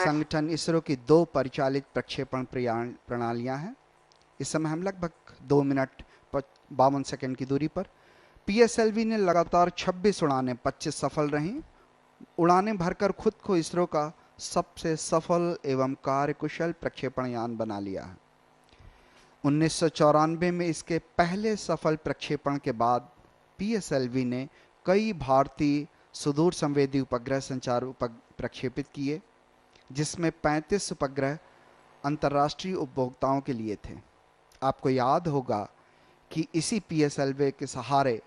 संगठन इसरो की 2 परिचालित प्रक्षेपण प्रणालियां हैं। इस समय हम लगभग 2 मिनट 52 सेकंड की दूरी पर। PSLV ने लगातार 26 उड़ानें 25 सफल रहीं। उड़ानें भरकर खुद को इसरो का सबसे सफल एवं कार्यकुशल प्रक्षेपण यान बना लिया है। 1994 में इसके पहले सफल प्रक्षेपण के बाद PSLV ने कई भारतीय सुदूर संवेदी उपग्रह संचार प्रक्षेपित किए, जिसमें 35 उपग्रह अंतर्राष्ट्रीय उपभोक्ताओं के लिए थे। आपको याद होगा कि इसी PSLV के सहारे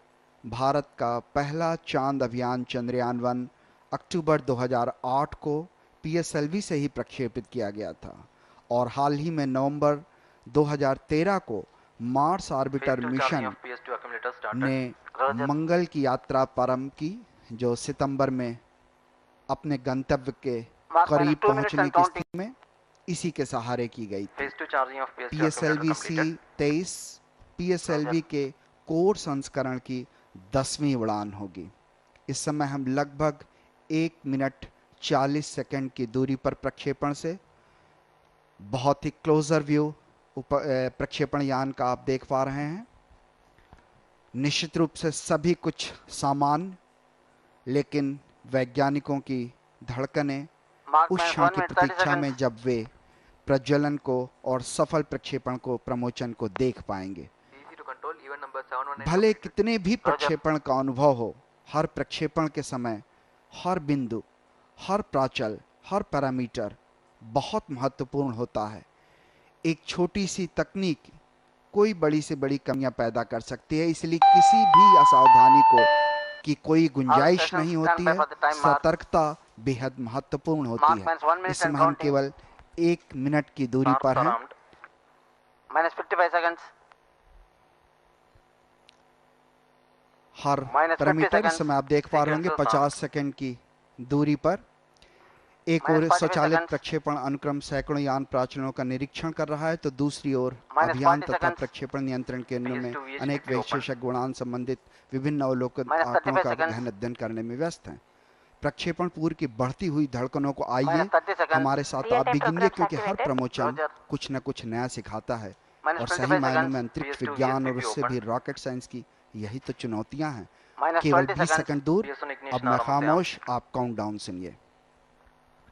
भारत का पहला चांद अभियान चंद्रयान-1 अक्टूबर 2008 को PSLV से ही प्रक्षेपित किया गया था और हाल ही में नवंबर 2013 को मार्स ऑर्बिटर मिशन ने मंगल की यात्रा प्रारंभ की, जो सितंबर में अपने गंतव्य के करीब पहुंचने की स्थिति में इसी के सहारे की गई थी। PSLV C23 PSLV के कोर संस्करण की 10वीं उड़ान होगी। इस समय हम लगभग 1 मिनट 40 सेकंड की दूरी पर प्रक्षेपण से बहुत ही क्लोजर व्यू प्रक्षेपण यान का आप देख पा रहे हैं। निश्चित रूप से सभी कुछ सामान्य, लेकिन वैज्ञानिकों की धड़कनें उस क्षण की प्रतीक्षा में जब वे प्रज्वलन को और सफल प्रक्षेपण को प्रमोशन को देख पाएंगे। भले कितने भी प्रक्षेपण का अनुभव हो, हर प्रक्षेपण के समय हर बिंदु, हर प्राचल, हर पैरामीटर बहुत महत्वपूर्ण होता है। एक छोटी सी तकनीक कोई बड़ी से बड़ी कमियां पैदा कर सकती है, इसलिए किसी भी असावधानी को की कोई गुंजाइश नहीं होती है। सतर्कता बेहद महत्वपूर्ण होती है। इसमें हम केवल 1 मिनट की दूरी पर हैं। -55 seconds. हर पैरामीटर इस समय आप देख पा रहे होंगे 50 सेकंड की दूरी पर। एक ओर स्वचालित प्रक्षेपण अनुक्रम सैकड़ों यान प्राचलों का निरीक्षण कर रहा है, तो दूसरी ओर अभियान तथा प्रक्षेपण नियंत्रण केंद्रों में अनेक विशेषज्ञ उड़ान संबंधित विभिन्न अवलोकन आंकड़ों का गहन अध्ययन करने में व्यस्त हैं। प्रक्षेपण पूर्व की बढ़ती हुई धड़कनों को आइए हमारे साथ आप भी गिनिए, क्योंकि हर प्रमोशन कुछ न कुछ नया सिखाता है और सही मायनों में अंतरिक्ष विज्ञान और उससे भी रॉकेट साइंस की यही तो चुनौतियां हैं। केवल 20 सेकंड दूर। अब मैं खामोश, आप काउंटडाउन सुनिए।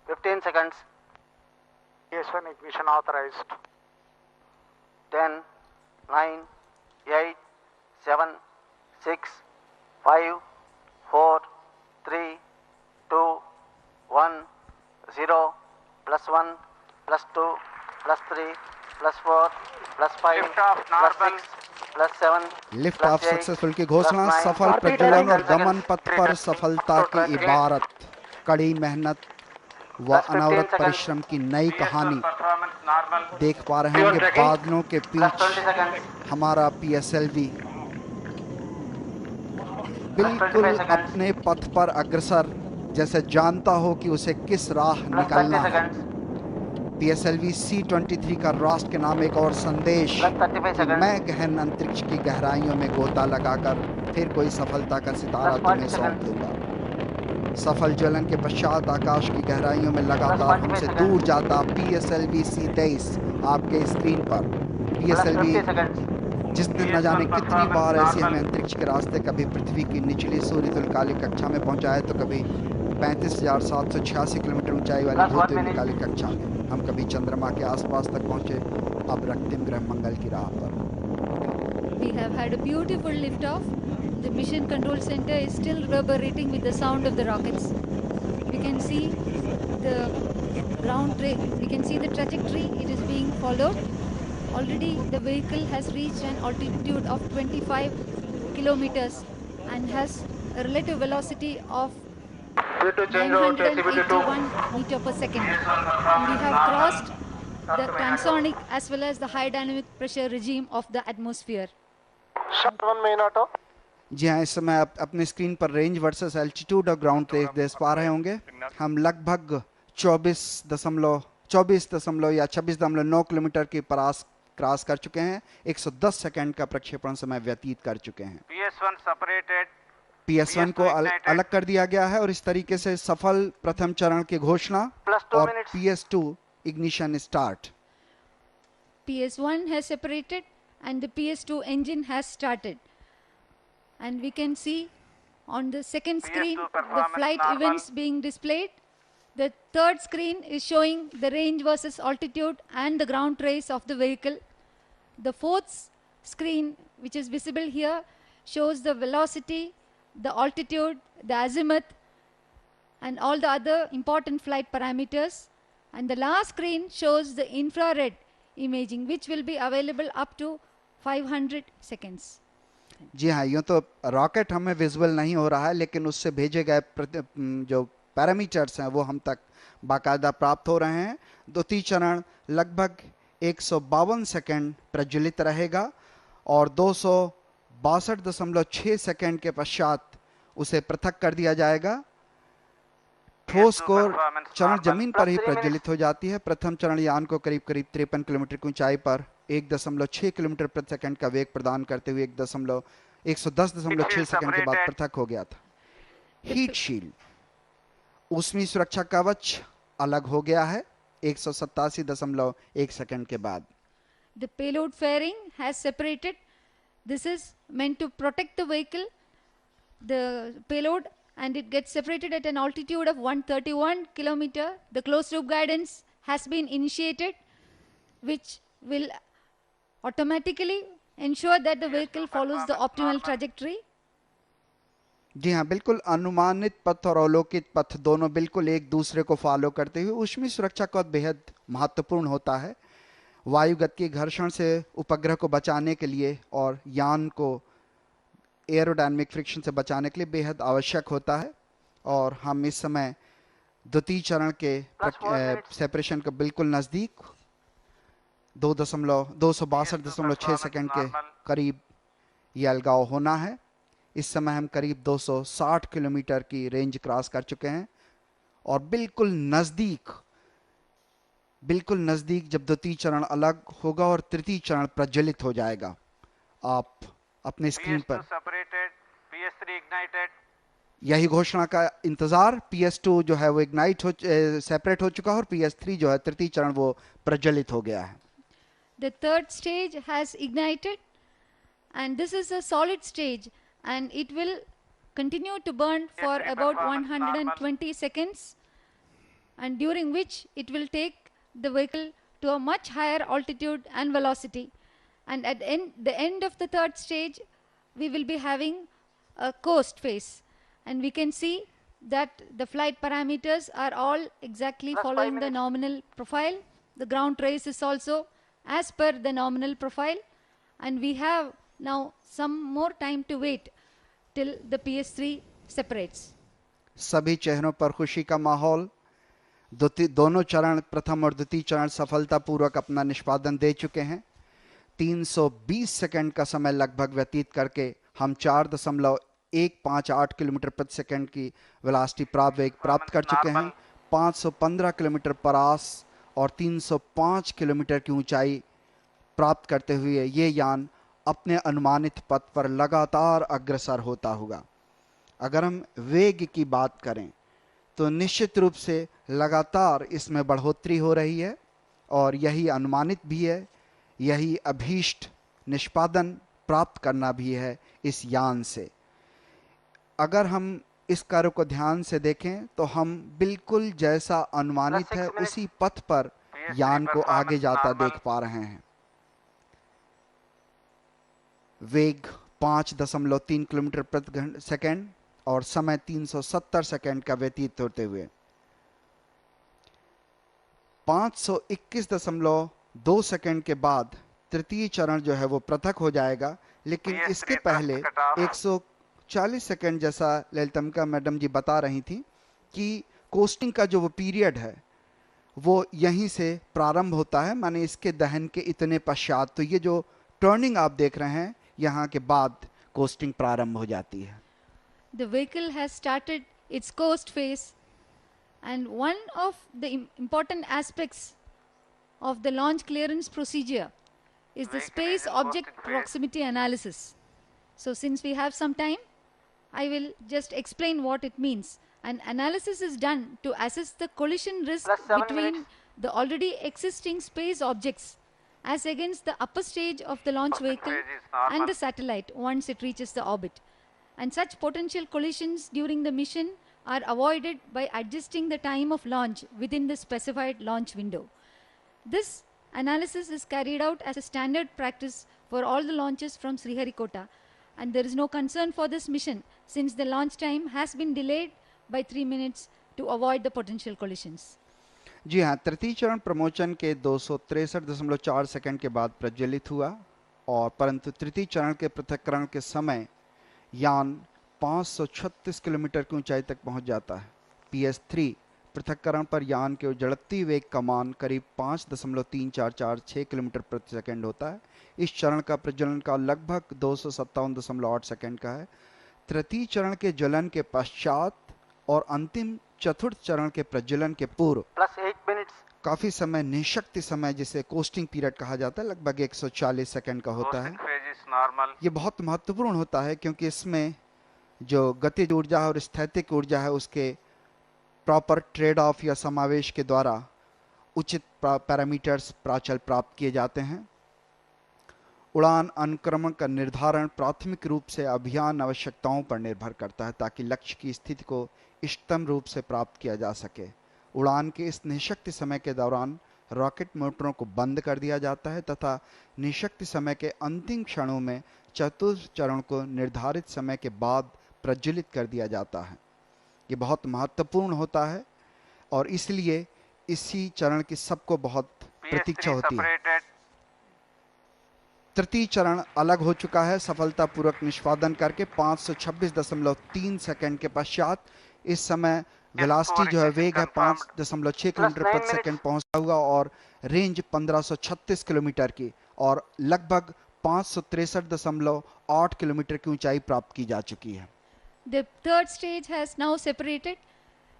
15 seconds. PS1 ignition authorized. 10, 9, 8, 7, 6, 5, 4, 3, 2, 1, 0, +1, +2, +3, +4, +5, +6, +7. Lift off successful की घोषणा। सफल प्रज्वलन और गमन पथ पर सफलता की इबारत, कड़ी मेहनत व अनवरत परिश्रम की नई कहानी देख पा रहे होंगे। बादलों के बीच हमारा PSLV बिल्कुल अपने पथ पर अग्रसर, जैसे जानता हो कि उसे किस राह निकलना है। PSLV C23 का राष्ट्र के नाम एक और संदेश कि मैं गहन अंतरिक्ष की गहराइयों में गोता लगाकर फिर कोई सफलता का सितारा तुम्हें सौंप दूंगा। सफल ज्वलन के पश्चात आकाश की गहराइयों में लगातार हमसे दूर जाता PSLV C23 आपके स्क्रीन पर। PSLV जिसने न जाने कितनी बार ऐसी हमें अंतरिक्ष के रास्ते, कभी पृथ्वी की निचली सूर्य तुल्यकालिक कक्षा में पहुंचाए, तो कभी 35,786 किलोमीटर ऊंचाई वाली भूतकालिक कक्षा में, हम कभी चंद्रमा के आसपास तक पहुंचे, अब रক্তিम ग्रह मंगल की राह पर। We have had a beautiful liftoff. The mission control center is still reverberating with the sound of the rockets. We can see the we can see the trajectory it is being followed. Already the vehicle has reached an altitude of 25 kilometers and has a relative velocity of 981 meter per second. And we have crossed the transonic as well as the high dynamic pressure regime of the atmosphere. जी हाँ, इस समय आप अपने screen पर range versus altitude और ground देख पा रहे होंगे। हम लगभग 24 या 26.9 किलोमीटर की क्रॉस कर चुके हैं। 110 सेकंड का प्रक्षेपण समय व्यतीत कर चुके हैं। PS1 को अलग कर दिया गया है और इस तरीके से सफल प्रथम चरण की घोषणा और PS2 ignition start. PS1 has separated and the PS2 engine has started. And we can see on the second screen the flight events being displayed. The third screen is showing the range versus altitude and the ground trace of the vehicle. The fourth screen, which is visible here, shows the velocity, the altitude, the azimuth, and all the other important flight parameters. And the last screen shows the infrared imaging, which will be available up to 500 seconds. जी हाँ, यूँ तो rocket हमें visual नहीं हो रहा है, लेकिन उससे भेजे गए जो पैरामीटर्स हैं वो हम तक बाकायदा प्राप्त हो रहे हैं। द्वितीय चरण लगभग 152 सेकंड प्रज्वलित रहेगा और 262.6 सेकंड के पश्चात उसे पृथक कर दिया जाएगा। ठोस कोर चरण जमीन पर ही प्रज्वलित हो जाती है। प्रथम चरण यान को करीब 53 किलोमीटर की ऊंचाई पर 1.6 किलोमीटर प्रति सेकंड का वेग प्रदान करते हुए 110.6 सेकंड के बाद पृथक हो गया था। हीट शील्ड, ऊष्मीय सुरक्षा कवच अलग हो गया है 187.1 सेकंड के बाद। The payload fairing has separated. This is meant to protect the vehicle, the payload, and it gets separated at an altitude of 131 kilometer. The closed loop guidance has been initiated, which will automatically ensure that the vehicle follows the optimal trajectory. जी हाँ, बिल्कुल अनुमानित पथ और अवलोकित पथ दोनों बिल्कुल एक दूसरे को फॉलो करते हुए ऊष्मीय सुरक्षा का बेहद महत्वपूर्ण होता है। वायुगतिकीय घर्षण से उपग्रह को बचाने के लिए और यान को एरोडायनामिक फ्रिक्शन से बचाने के लिए बेहद आवश्यक होता है। और हम इस समय द्वितीय चरण के सेपरेशन के बिल्कुल नज़दीक 262.6 सेकंड के करीब ये अलगाव होना है। इस समय हम करीब 260 किलोमीटर की रेंज क्रॉस कर चुके हैं और बिल्कुल नज़दीक जब द्वितीय चरण अलग होगा और तृतीय चरण प्रज्वलित हो जाएगा। आप अपने स्क्रीन पर यही घोषणा का इंतजार। PS2 जो है वो सेपरेट हो चुका है और PS3 जो है तृतीय चरण वो प्रज्वलित हो गया है। The third stage has ignited, and this is a solid stage, and it will continue to burn for about 120 seconds, and during which it will take the vehicle to a much higher altitude and velocity. And at the end of the third stage, we will be having a coast phase, and we can see that the flight parameters are all exactly following the nominal profile. The ground trace is also as per the nominal profile, and we have now some more time to wait till the PS3 separates. सभी चेहरों पर खुशी का माहौल। दोनों चरण प्रथम और द्वितीय चरण सफलतापूर्वक अपना निष्पादन दे चुके हैं। 320 सेकंड का समय लगभग व्यतीत करके हम 4.158 किलोमीटर प्रति सेकंड की वेलोसिटी प्राप्त कर चुके हैं। 515 किलोमीटर पर आस और 305 किलोमीटर की ऊंचाई प्राप्त करते हुए ये यान अपने अनुमानित पथ पर लगातार अग्रसर होता होगा। अगर हम वेग की बात करें तो निश्चित रूप से लगातार इसमें बढ़ोतरी हो रही है और यही अनुमानित भी है, यही अभीष्ट निष्पादन प्राप्त करना भी है इस यान से। अगर हम इस कार्य को ध्यान से देखें तो हम बिल्कुल जैसा अनुमानित है उसी पथ पर यान को आगे जाता देख पा रहे हैं। वेग 5.3 किलोमीटर प्रति सेकंड और समय 370 सेकंड का व्यतीत होते हुए 521.2 सेकंड के बाद तृतीय चरण जो है वो पृथक हो जाएगा। लेकिन इसके पहले 140 सेकंड, जैसा ललितम्बिका मैडम जी बता रही थी, कि कोस्टिंग का जो वो पीरियड है वो यहीं से प्रारंभ होता है, माने इसके दहन के इतने पश्चात। तो ये जो टर्निंग आप देख रहे हैं यहाँ के बाद कोस्टिंग प्रारंभ हो जाती है। The vehicle has started its coast phase, and one of the important aspects of the launch clearance procedure is the space object proximity analysis. So since we have some time, I will just explain what it means. An analysis is done to assess the collision risk between the already existing space objects as against the upper stage of the launch vehicle and the satellite once it reaches the orbit. And such potential collisions during the mission are avoided by adjusting the time of launch within the specified launch window. This analysis is carried out as a standard practice for all the launches from Sriharikota, and there is no concern for this mission since the launch time has been delayed by 3 minutes to avoid the potential collisions. जी हाँ, तृतीय चरण promotion के 263.4 second के बाद प्रज्वलित हुआ और परंतु तृतीय चरण के पृथक्करण के समय यान 536 किलोमीटर की ऊंचाई तक पहुंच जाता है। PS3 पृथक्करण पर यान के उजड़ती वेग का मान करीब 5.3446 किलोमीटर प्रति सेकंड होता है। इस चरण का प्रज्वलन काल लगभग 257.8 सेकंड का है। तृतीय चरण के ज्वलन के पश्चात और अंतिम चतुर्थ चरण के प्रज्वलन के पूर्व +8 minutes. काफी समय निशक्ति समय जिसे कोस्टिंग पीरियड कहा जाता है लगभग 140 सेकंड का होता है। Coasting phase is normal. ये बहुत महत्वपूर्ण होता है क्योंकि इसमें जो गतिज ऊर्जा है और स्थैतिक ऊर्जा है उसके प्रॉपर ट्रेड ऑफ या समावेश के द्वारा उचित पैरामीटर्स प्राचल प्राप्त किए जाते हैं। उड़ान अनुक्रमण का निर्धारण प्राथमिक रूप से अभियान आवश्यकताओं पर निर्भर करता है ताकि लक्ष्य की स्थिति को इष्टतम रूप से प्राप्त किया जा सके। उड़ान के इस निशक्ति समय के दौरान रॉकेट मोटरों को बंद कर दिया जाता है तथा निशक्ति समय के अंतिम क्षणों में चतुर्थ चरण को निर्धारित समय के बाद प्रज्वलित कर दिया जाता है। ये बहुत महत्वपूर्ण होता है और इसलिए इसी चरण की सबको बहुत प्रतीक्षा PS3 होती है। separated. तृतीय चरण अलग हो चुका है सफलतापूर्वक निष्पादन करके 526.3 सेकंड के पश्चात इस समय वेलोसिटी जो है वेग है 5.6 किलोमीटर प्रति सेकंड पहुंचा हुआ और रेंज 1536 किलोमीटर की और लगभग 563.8 किलोमीटर की ऊंचाई प्राप्त की जा चुकी है। The third stage has now separated.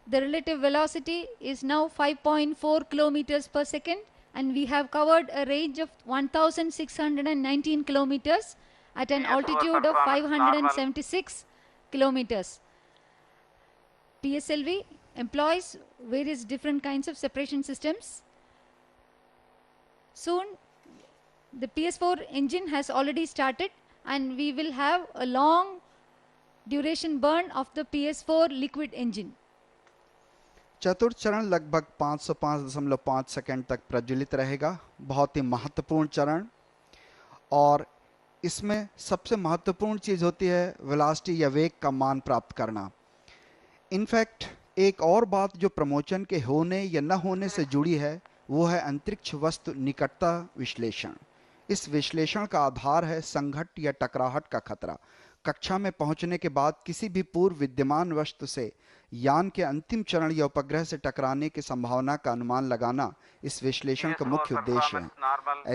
The relative velocity is now 5.4 kilometers per second, and we have covered a range of 1,619 kilometers at an PS4 altitude of performance 576 kilometers. PSLV employs various different kinds of separation systems. Soon, the PS4 engine has already started, and we will have a long duration burn of the PS4 liquid engine. चतुर्थ चरण लगभग 505.5 second तक प्रज्वलित रहेगा। बहुत ही महत्वपूर्ण चरण और इसमें सबसे महत्वपूर्ण चीज होती है वेलोसिटी या वेग का मान प्राप्त करना। इनफैक्ट एक और बात जो प्रमोशन के होने या न होने से जुड़ी है वो है अंतरिक्ष वस्तु निकटता विश्लेषण। इस विश्लेषण का आधार है संघट या टकराहट का खतरा। कक्षा में पहुंचने के बाद किसी भी पूर्व विद्यमान वस्तु से यान के अंतिम चरण या उपग्रह से टकराने की संभावना का अनुमान लगाना इस विश्लेषण का मुख्य उद्देश्य है।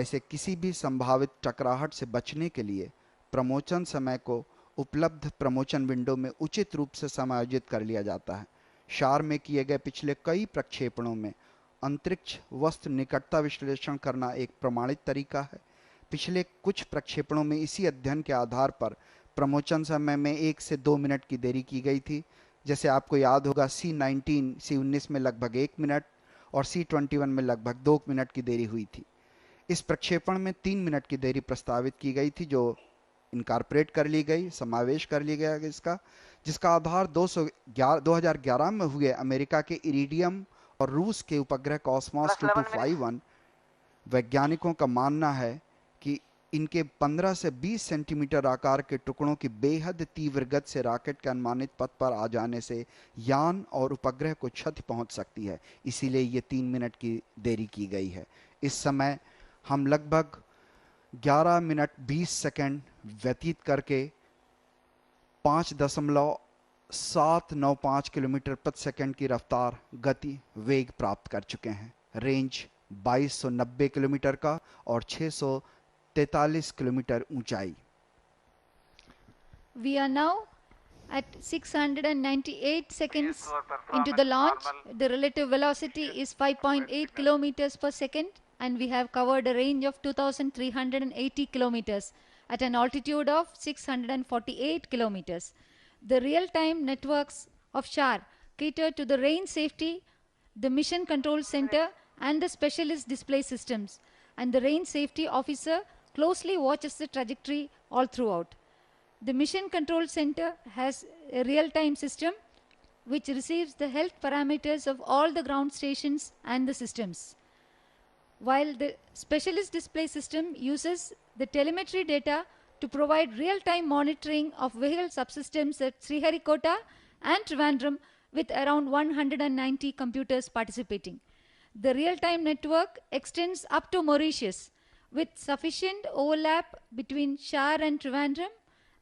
ऐसे किसी भी संभावित टकराहट से बचने के लिए प्रमोशन समय को उपलब्ध प्रमोशन विंडो में उचित रूप से समायोजित कर लिया जाता है। शार में किए गए पिछले कई प्रक्षेपणों में अंतरिक्ष वस्तु निकटता विश्लेषण करना एक प्रमाणित तरीका है। पिछले कुछ प्रक्षेपणों में इसी अध्ययन के आधार पर प्रमोशन समय में 1 से 2 मिनट की देरी की गई थी। जैसे आपको याद होगा C19 में लगभग 1 मिनट और C21 में लगभग 2 मिनट की देरी हुई थी। इस प्रक्षेपण में 3 मिनट की देरी प्रस्तावित की गई थी जो इनकॉर्पोरेट कर ली गई, समावेश कर लिया गया इसका, जिसका आधार 2011 में हुए अमेरिका के इरिडियम और रूस के उपग्रह कॉस्मोस 2251 वैज्ञानिकों का मानना है कि इनके 15 से 20 सेंटीमीटर आकार के टुकड़ों की बेहद तीव्र गति से रॉकेट के अनुमानित पथ पर आ जाने से यान और उपग्रह को क्षति पहुंच सकती है। इसीलिए ये 3 मिनट की देरी की गई है। इस समय हम लगभग 11 मिनट 20 सेकंड व्यतीत करके 5.795 किलोमीटर प्रति सेकंड की रफ्तार गति वेग प्राप्त कर चुके हैं। रेंज 2290 किलोमीटर का और 643 किलोमीटर ऊंचाई। We are now at 698 seconds into the launch. The relative velocity is 5.8 kilometers per second, and we have covered a range of 2,380 kilometers at an altitude of 648 kilometers. The real-time networks of SHAR cater to the range safety, the mission control center, and the specialist display systems, and the range safety officer closely watches the trajectory all throughout. The mission control center has a real-time system which receives the health parameters of all the ground stations and the systems. While the specialist display system uses the telemetry data to provide real-time monitoring of vehicle subsystems at Sriharikota and Trivandrum with around 190 computers participating. The real-time network extends up to Mauritius with sufficient overlap between Shar and Trivandrum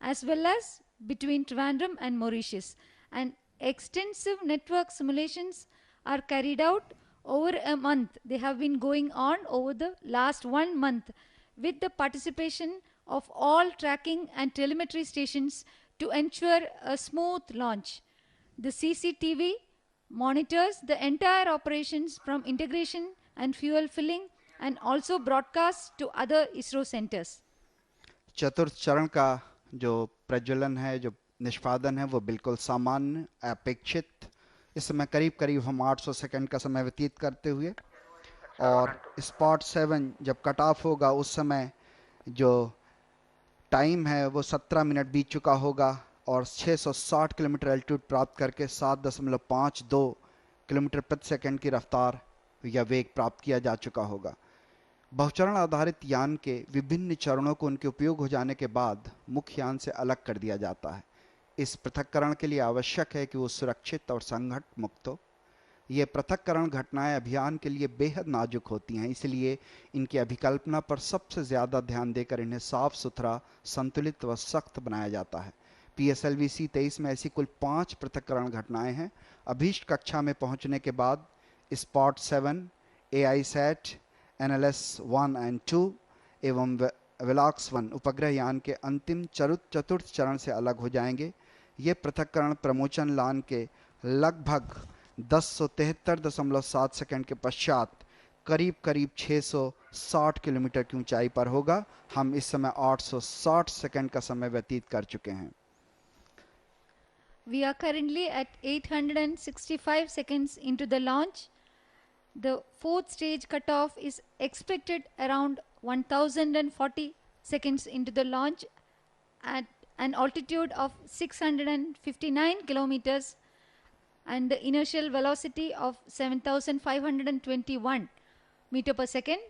as well as between Trivandrum and Mauritius, and extensive network simulations are carried out over a month. They have been going on over the last 1 month with the participation of all tracking and telemetry stations to ensure a smooth launch. The CCTV monitors the entire operations from integration and fuel filling and also broadcasts to other ISRO centers. चतुर्थ चरण का जो प्रज्वलन है, जो निष्पादन है, वो बिल्कुल सामान्य अपेक्षित। इस समय करीब करीब हम 800 सेकंड का समय व्यतीत करते हुए, और स्पॉट 7 जब कट ऑफ होगा उस समय जो टाइम है वो 17 मिनट बीत चुका होगा और 660 किलोमीटर एल्टीट्यूड प्राप्त करके 7.52 किलोमीटर प्रति सेकंड की रफ्तार या वेग प्राप्त किया जा चुका होगा। बहुचरण आधारित यान के विभिन्न चरणों को उनके उपयोग हो जाने के बाद मुख्य यान से अलग कर दिया जाता है। इस पृथक्करण के लिए आवश्यक है कि वो सुरक्षित और संघट मुक्त हो। ये पृथक्करण घटनाएं अभियान के लिए बेहद नाजुक होती हैं, इसलिए इनकी अभिकल्पना पर सबसे ज़्यादा ध्यान देकर इन्हें साफ सुथरा, संतुलित व सख्त बनाया जाता है। PSLV C23 में ऐसी कुल 5 पृथक्करण घटनाएं हैं। अभीष्ट कक्षा में पहुंचने के बाद स्पॉट 7, AISAT, NLS 1 and 2 एवं वेलाक्स 1 उपग्रह यान के अंतिम चतुर्थ चरण से अलग हो जाएंगे। ये पृथक्करण प्रमोचन लान के लगभग 1073.7 सेकंड के पश्चात करीब करीब 660 किलोमीटर की ऊंचाई पर होगा। हम इस समय 860 सेकंड का समय व्यतीत कर चुके हैं। We are currently at 865 seconds into the launch. The fourth stage cutoff is expected around 1040 seconds into the launch at an altitude of 659 kilometers and the inertial velocity of 7521 meter per second.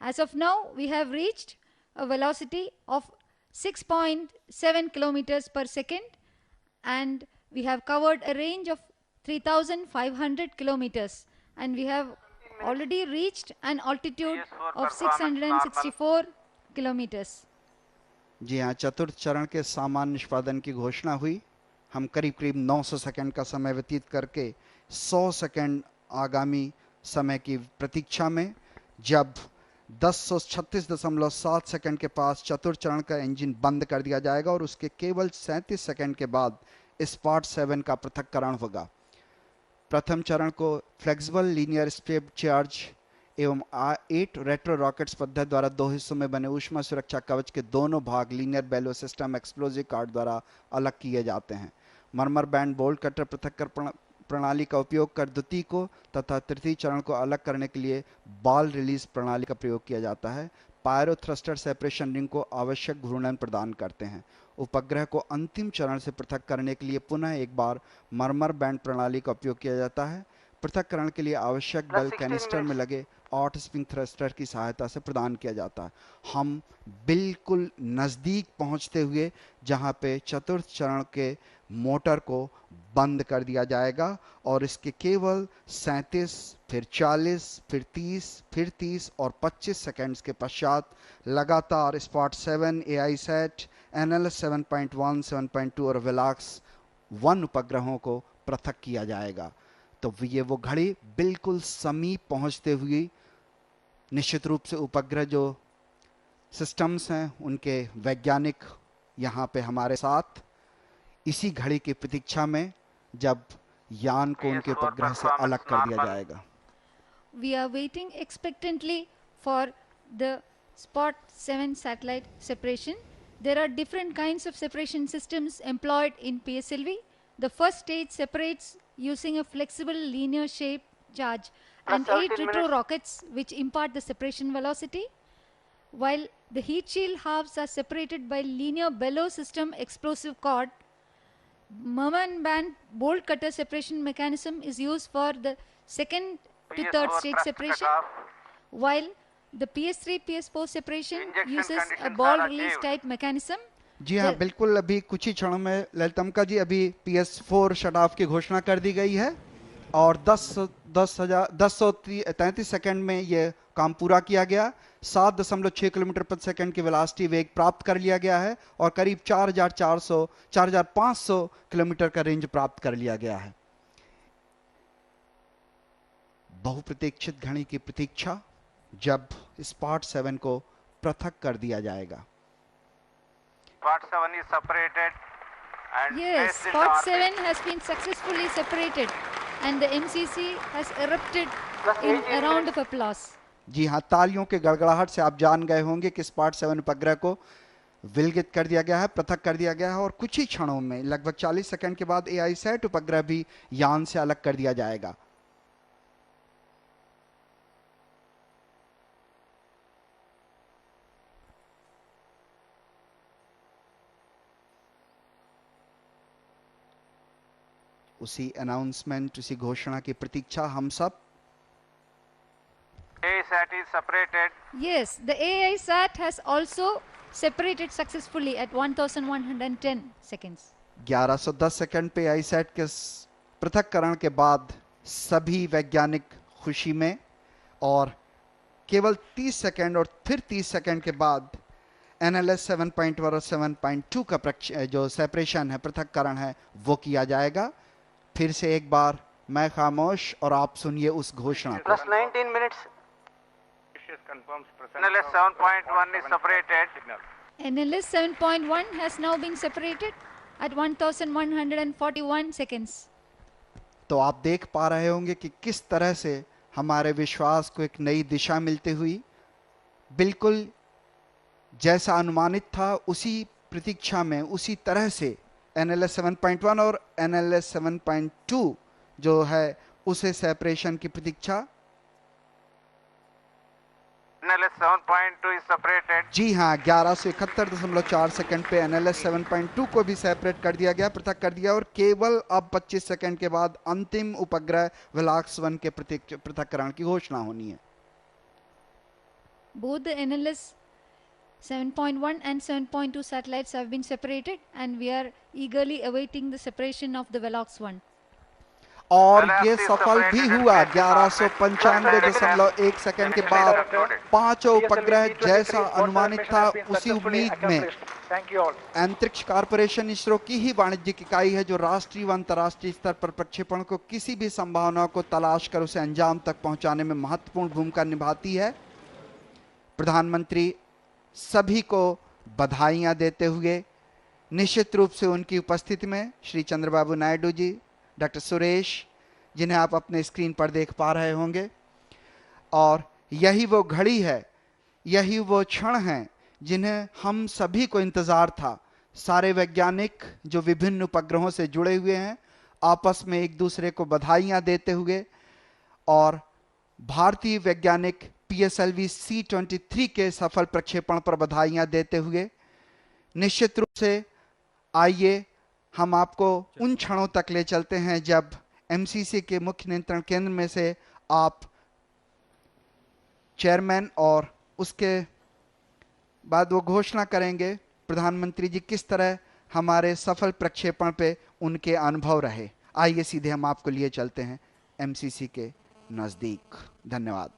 As of now, we have reached a velocity of 6.7 kilometers per second and we have covered a range of 3500 kilometers and we have already reached an altitude of 664 kilometers. जी हाँ, चतुर्थ चरण के सामान्य निष्पादन की घोषणा हुई। हम करीब करीब 900 सेकंड का समय व्यतीत करके 100 सेकंड आगामी समय की प्रतीक्षा में, जब 1036.7 सेकंड के पास चतुर्थ चरण का इंजन बंद कर दिया जाएगा और उसके केवल 37 सेकंड के बाद स्पॉट 7 का पृथक्करण होगा। प्रथम चरण को फ्लेक्सिबल लीनियर स्टेप चार्ज एवं 8 रेट्रो रॉकेट्स पद्धति द्वारा 2 हिस्सों में बने ऊष्मा सुरक्षा कवच के दोनों भाग लीनियर बेलो सिस्टम एक्सप्लोजिव कार्ड द्वारा अलग किए जाते हैं। मरमर बैंड बोल्ट कटर पृथक्करण प्रणाली का उपयोग कर द्वितीय को तथा तृतीय चरण को अलग करने के लिए बॉल रिलीज प्रणाली का प्रयोग किया जाता है। पायरो थ्रस्टर सेपरेशन रिंग को आवश्यक घूर्णन प्रदान करते हैं। उपग्रह को अंतिम चरण से पृथक करने के लिए पुनः एक बार मरमर बैंड प्रणाली का उपयोग किया जाता है। पृथक्करण के लिए आवश्यक बल कैनिस्टर में लगे 8 स्प्रिंग थ्रस्टर की सहायता से प्रदान किया जाता है। हम बिल्कुल नज़दीक पहुंचते हुए जहां पे चतुर्थ चरण के मोटर को बंद कर दिया जाएगा और इसके केवल 37, फिर 40, फिर 30, फिर 30 और 25 सेकंड्स के पश्चात लगातार स्पॉट 7, AISAT, NLS 7.1, 7.2 और वेलाक्स 1 उपग्रहों को पृथक किया जाएगा। तो ये वो घड़ी बिल्कुल समीप पहुंचते हुए निश्चित रूप से उपग्रह जो सिस्टम्स हैं उनके वैज्ञानिक यहाँ पे हमारे साथ इसी घड़ी की प्रतीक्षा में, जब यान को उनके उपग्रह से अलग कर दिया जाएगा। We are waiting expectantly for the Spot 7 satellite separation. There are different kinds of separation systems employed in PSLV. The first stage separates using a flexible linear shape charge and 8 retro rockets which impart the separation velocity, while the heat shield halves are separated by linear bellow system explosive cord. Merman band bolt cutter separation mechanism is used for the second to third PS4 stage thrust separation, cutoff. while the PS3 PS4 separation Injection uses a conditions ball are release achieved. type mechanism. जी हाँ, The- बिल्कुल। अभी कुछ ही क्षणों में ललितम्बिका जी, अभी PS4 shut off की घोषणा कर दी गई है और 10,33 सेकंड में ये काम पूरा किया गया। 7.6 किलोमीटर प्रति सेकंड की वेलोसिटी वेग प्राप्त कर लिया गया है और करीब 4,500 किलोमीटर का रेंज प्राप्त कर लिया गया है। बहुप्रतीक्षित घड़ी की प्रतीक्षा, जब स्पॉट 7 को पृथक कर दिया जाएगा। Part 7 is separated and Yes, placed in the Spot orbit. 7 has been successfully separated and the MCC has erupted in a round of applause. जी हाँ, तालियों के गड़गड़ाहट से आप जान गए होंगे कि स्पॉट 7 उपग्रह को विलगित कर दिया गया है, पृथक कर दिया गया है और कुछ ही क्षणों में, लगभग 40 सेकंड के बाद AI-SAT उपग्रह भी यान से अलग कर दिया जाएगा। उसी अनाउंसमेंट, उसी घोषणा की प्रतीक्षा हम सब। ASAT is separated. Yes, the AI-SAT has also separated successfully at 1110 seconds. 1110 second पे AI-SAT के पृथक्करण के बाद सभी वैज्ञानिक खुशी में, और केवल 30 सेकंड और फिर 30 सेकंड के बाद NLS 7.1 और 7.2 का जो सेपरेशन है, पृथक्करण है, वो किया जाएगा। फिर से एक बार मैं खामोश और आप सुनिए उस घोषणा को। Plus 19 minutes. NLS 7.1 is separated. NLS 7.1 has now been separated at 1141 seconds. तो आप देख पा रहे होंगे कि किस तरह से हमारे विश्वास को एक नई दिशा मिलती हुई, बिल्कुल जैसा अनुमानित था उसी प्रतीक्षा में, उसी तरह से NLS 7.1 और NLS 7.2 जो है उसे सेपरेशन की प्रतीक्षा। NLS 7.2 is separated. जी हाँ, 1171.4 सेकंड पे NLS 7.2 को भी सेपरेट कर दिया गया, पृथक कर दिया, और केवल अब 25 सेकंड के बाद अंतिम उपग्रह वेलॉक्स 1 के पृथक्करण की घोषणा होनी है। Both the NLS 7.1 and 7.2 satellites have been separated and we are eagerly awaiting the separation of the Velox 1. और ये सफल भी हुआ। 1195.1 सेकंड के बाद पांचों उपग्रह जैसा अनुमानित था उसी उम्मीद में अंतरिक्ष कॉर्पोरेशन इसरो की ही वाणिज्यिक इकाई है जो राष्ट्रीय व अंतर्राष्ट्रीय स्तर पर प्रक्षेपण को किसी भी संभावना को तलाश कर उसे अंजाम तक पहुंचाने में महत्वपूर्ण भूमिका निभाती है। प्रधानमंत्री सभी को बधाइयां देते हुए, निश्चित रूप से उनकी उपस्थिति में श्री चंद्रबाबू नायडू जी, डॉक्टर सुरेश, जिन्हें आप अपने स्क्रीन पर देख पा रहे होंगे, और यही वो घड़ी है, यही वो क्षण है जिन्हें हम सभी को इंतजार था। सारे वैज्ञानिक जो विभिन्न उपग्रहों से जुड़े हुए हैं आपस में एक दूसरे को बधाइयां देते हुए और भारतीय वैज्ञानिक PSLV C23 के सफल प्रक्षेपण पर बधाइयां देते हुए, निश्चित रूप से आइए हम आपको उन क्षणों तक ले चलते हैं जब MCC के मुख्य नियंत्रण केंद्र में से आप चेयरमैन और उसके बाद वो घोषणा करेंगे प्रधानमंत्री जी किस तरह हमारे सफल प्रक्षेपण पे उनके अनुभव रहे। आइए सीधे हम आपको लिए चलते हैं MCC के नजदीक। धन्यवाद।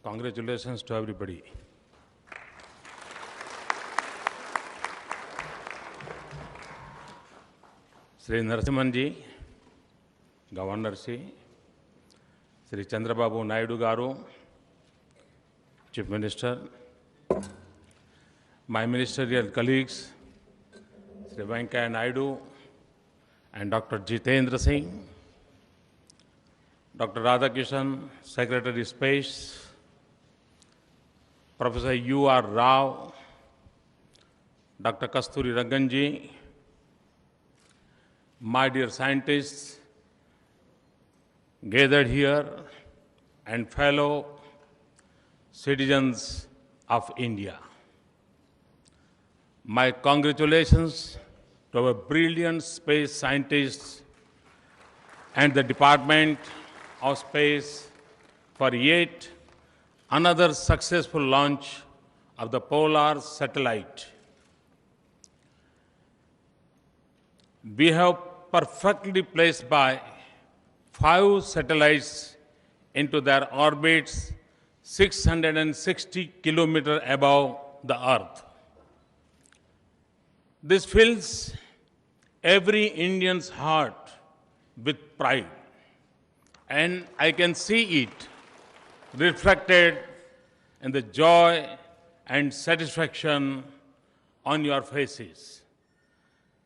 Congratulations to everybody. Shri Narasimhan ji, Governor ji, Shri Chandrababu Naidu Garu, Chief Minister, my ministerial colleagues, Shri Venkaiah Naidu and Dr. Jitendra Singh, Dr. Radhakishan, Secretary Space, Professor U.R. Rao, Dr. Kasturi Ranganji, my dear scientists gathered here, and fellow citizens of India. My congratulations to our brilliant space scientists and the Department of Space for yet another successful launch of the Polar satellite. We have perfectly placed by 5 satellites into their orbits 660 kilometers above the Earth. This fills every Indian's heart with pride, and I can see it reflected in the joy and satisfaction on your faces.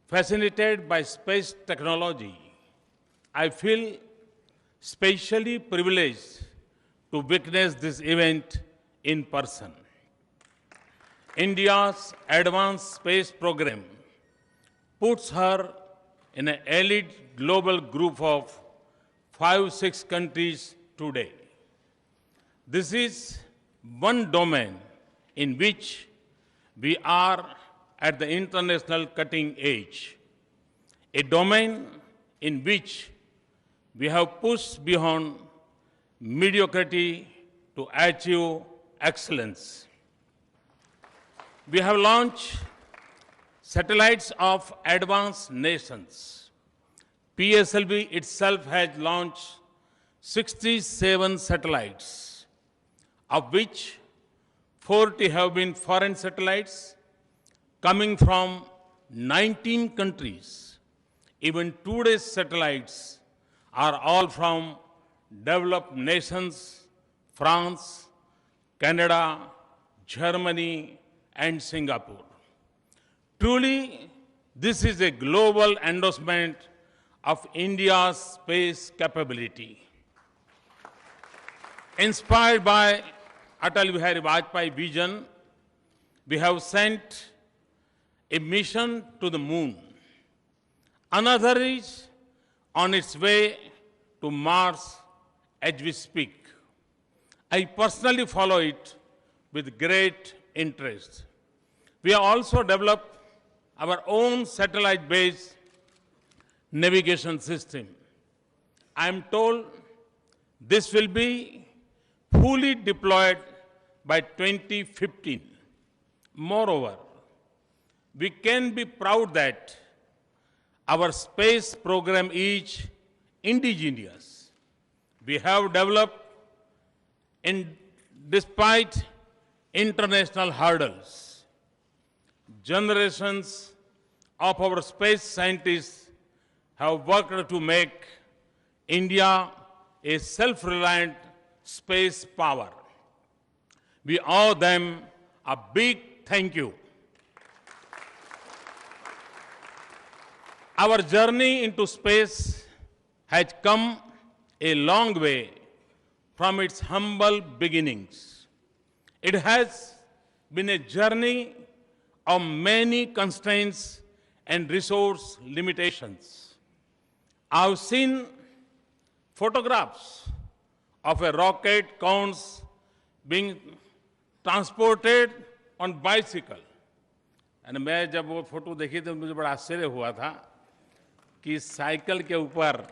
Fascinated by space technology, I feel specially privileged to witness this event in person. India's advanced space program puts her in an elite global group of 5-6 countries today. This is one domain in which we are at the international cutting edge, a domain in which we have pushed beyond mediocrity to achieve excellence. We have launched satellites of advanced nations. PSLV itself has launched 67 satellites, of which 40 have been foreign satellites coming from 19 countries. Even today's satellites are all from developed nations: France, Canada, Germany, and Singapore. Truly, this is a global endorsement of India's space capability. Inspired by Atal Bihari Vajpayee vision, we have sent a mission to the moon. Another is on its way to Mars as we speak. I personally follow it with great interest. We have also developed our own satellite-based navigation system. I am told this will be fully deployed by 2015. Moreover, we can be proud that our space program is indigenous. We have developed despite international hurdles. Generations of our space scientists have worked to make India a self-reliant space power. We owe them a big thank you. Our journey into space has come a long way from its humble beginnings. It has been a journey of many constraints and resource limitations. I've seen photographs of a rocket cones being transported on bicycle. And मैं जब वो photo देखी तो मुझे बड़ा आश्चर्य हुआ था कि साइकिल के ऊपर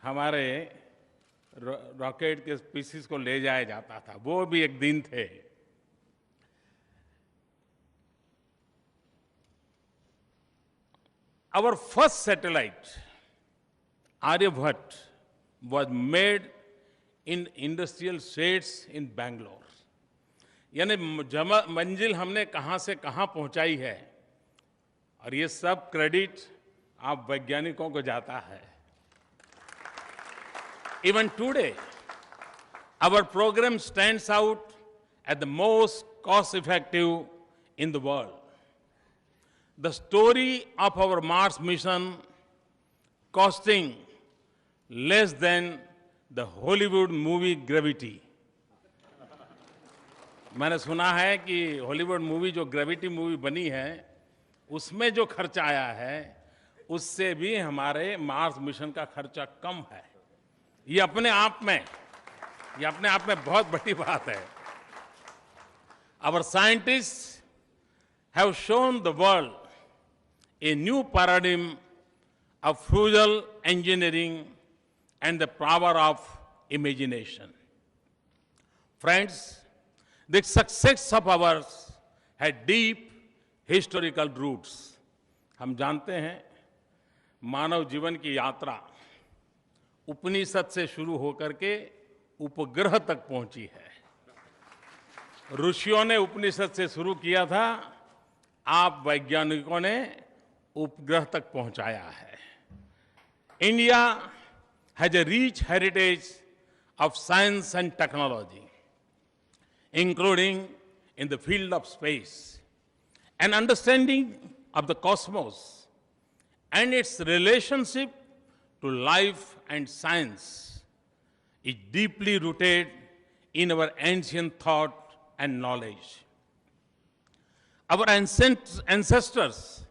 हमारे रॉकेट के पीसीस को ले जाया जाता था. वो भी एक दिन थे. Our first satellite, Aryabhat, was made in industrial sheds in Bangalore. यानी मंजिल हमने कहां से कहां पहुंचाई है, और ये सब क्रेडिट आप वैज्ञानिकों को जाता है. Even today, our program stands out as the most cost-effective in the world. The story of our Mars mission costing less than the Hollywood movie Gravity मैंने सुना है कि हॉलीवुड मूवी जो ग्रेविटी मूवी बनी है उसमें जो खर्चा आया है उससे भी हमारे मार्स मिशन का खर्चा कम है। ये अपने आप में बहुत बड़ी बात है। Our scientists have shown the world a new paradigm of frugal engineering and the power of imagination. Friends, the success of ours had deep historical roots. हम जानते हैं मानव जीवन की यात्रा उपनिषद से शुरू होकर के उपग्रह तक पहुंची है। ऋषियों ने उपनिषद से शुरू किया था, आप वैज्ञानिकों ने उपग्रह तक पहुंचाया है। India has a rich heritage of science and technology, including in the field of space. An understanding of the cosmos and its relationship to life and science is deeply rooted in our ancient thought and knowledge. Our ancestors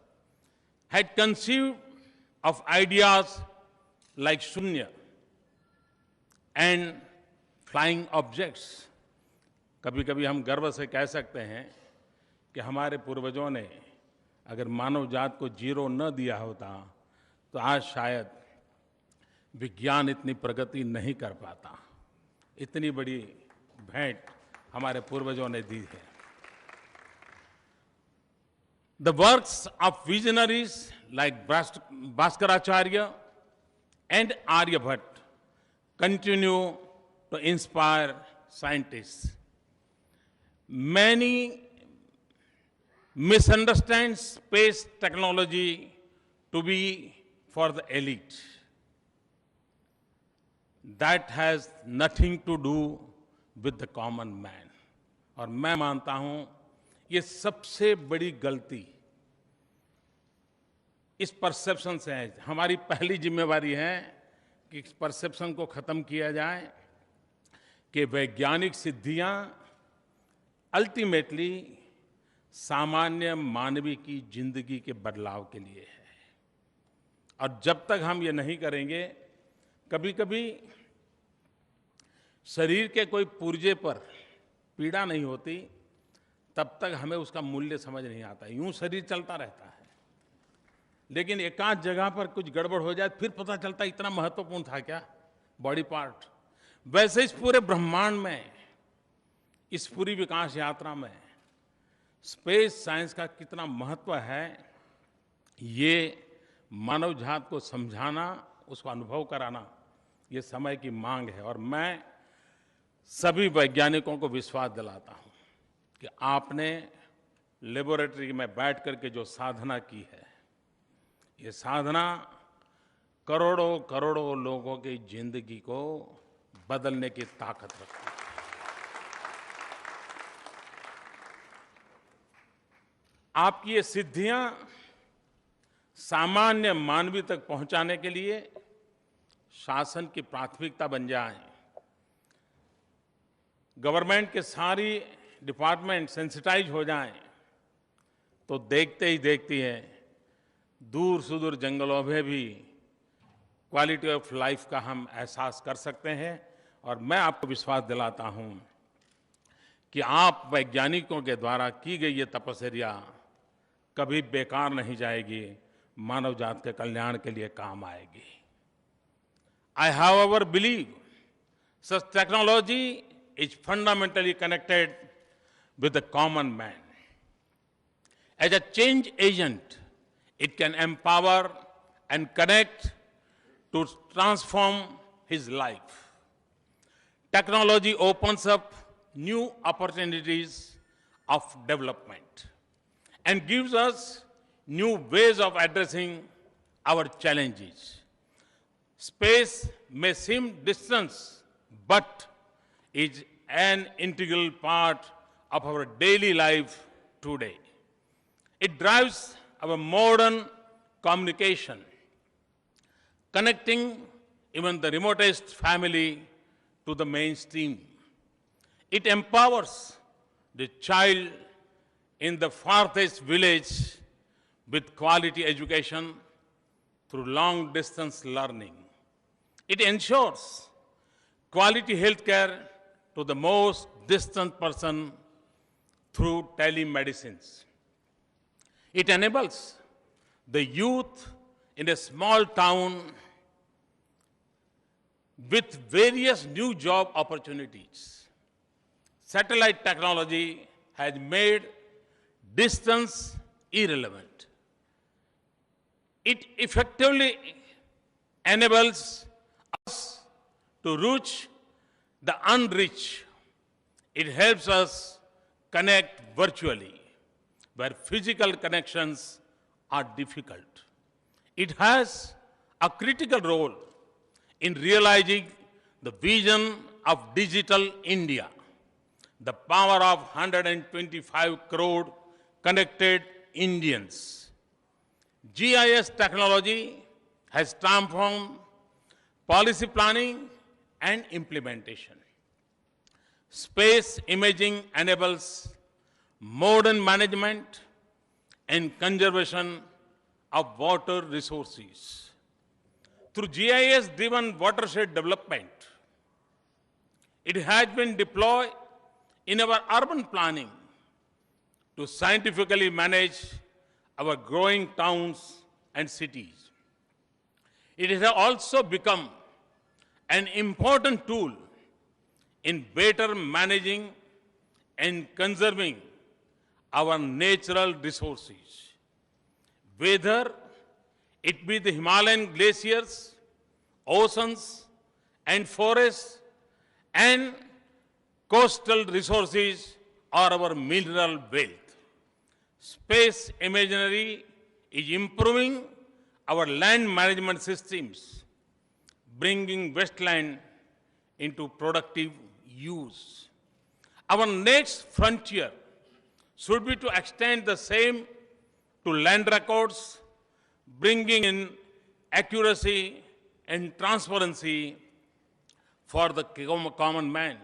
had conceived of ideas like shunya and flying objects. कभी कभी हम गर्व से कह सकते हैं कि हमारे पूर्वजों ने अगर मानव जात को जीरो न दिया होता तो आज शायद विज्ञान इतनी प्रगति नहीं कर पाता। इतनी बड़ी भेंट हमारे पूर्वजों ने दी है। The works of visionaries like Bhaskaracharya and Aryabhat continue to inspire scientists. Many misunderstand space technology to be for the elite. That has nothing to do with the common man. और मैं मानता हूं ये सबसे बड़ी गलती इस परसेप्शन से है। हमारी पहली जिम्मेवारी है कि इस परसेप्शन को खत्म किया जाए कि वैज्ञानिक सिद्धियां अल्टीमेटली सामान्य मानवी की जिंदगी के बदलाव के लिए है। और जब तक हम ये नहीं करेंगे, कभी कभी शरीर के कोई पुर्जे पर पीड़ा नहीं होती, तब तक हमें उसका मूल्य समझ नहीं आता। यूं शरीर चलता रहता है, लेकिन एकाध जगह पर कुछ गड़बड़ हो जाए फिर पता चलता है इतना महत्वपूर्ण था क्या बॉडी पार्ट। वैसे इस पूरे ब्रह्मांड में, इस पूरी विकास यात्रा में स्पेस साइंस का कितना महत्व है, ये मानव जात को समझाना, उसको अनुभव कराना, ये समय की मांग है। और मैं सभी वैज्ञानिकों को विश्वास दिलाता हूं कि आपने लेबोरेटरी में बैठ करके जो साधना की है, ये साधना करोड़ों करोड़ों लोगों की जिंदगी को बदलने की ताकत रखती है। आपकी ये सिद्धियां सामान्य मानवी तक पहुंचाने के लिए शासन की प्राथमिकता बन जाएं। गवर्नमेंट के सारी डिपार्टमेंट सेंसिटाइज हो जाएं, तो देखते ही देखती है दूर सुदूर जंगलों में भी क्वालिटी ऑफ लाइफ का हम एहसास कर सकते हैं। और मैं आपको विश्वास दिलाता हूं कि आप वैज्ञानिकों के द्वारा की गई ये तपस्या कभी बेकार नहीं जाएगी, मानव जात के कल्याण के लिए काम आएगी। I however believe such technology is fundamentally connected with the common man. As a change agent, it can empower and connect to transform his life. Technology opens up new opportunities of development and gives us new ways of addressing our challenges. Space may seem distant, but is an integral part of our daily life today. It drives our modern communication, connecting even the remotest family to the mainstream. It empowers the child in the farthest village with quality education through long distance learning. It ensures quality healthcare to the most distant person through telemedicines. It enables the youth in a small town with various new job opportunities. Satellite technology has made distance irrelevant. It effectively enables us to reach the unreached. It helps us connect virtually where physical connections are difficult. It has a critical role in realizing the vision of digital India, the power of 125 crore connected Indians. GIS technology has transformed policy planning and implementation. Space imaging enables modern management and conservation of water resources. Through GIS-driven watershed development, it has been deployed in our urban planning to scientifically manage our growing towns and cities. It has also become an important tool in better managing and conserving our natural resources. Whether it be the Himalayan glaciers, oceans and forests and coastal resources or our mineral wealth. Space imagery is improving our land management systems, bringing wasteland into productive use. Our next frontier should be to extend the same to land records, bringing in accuracy and transparency for the common man.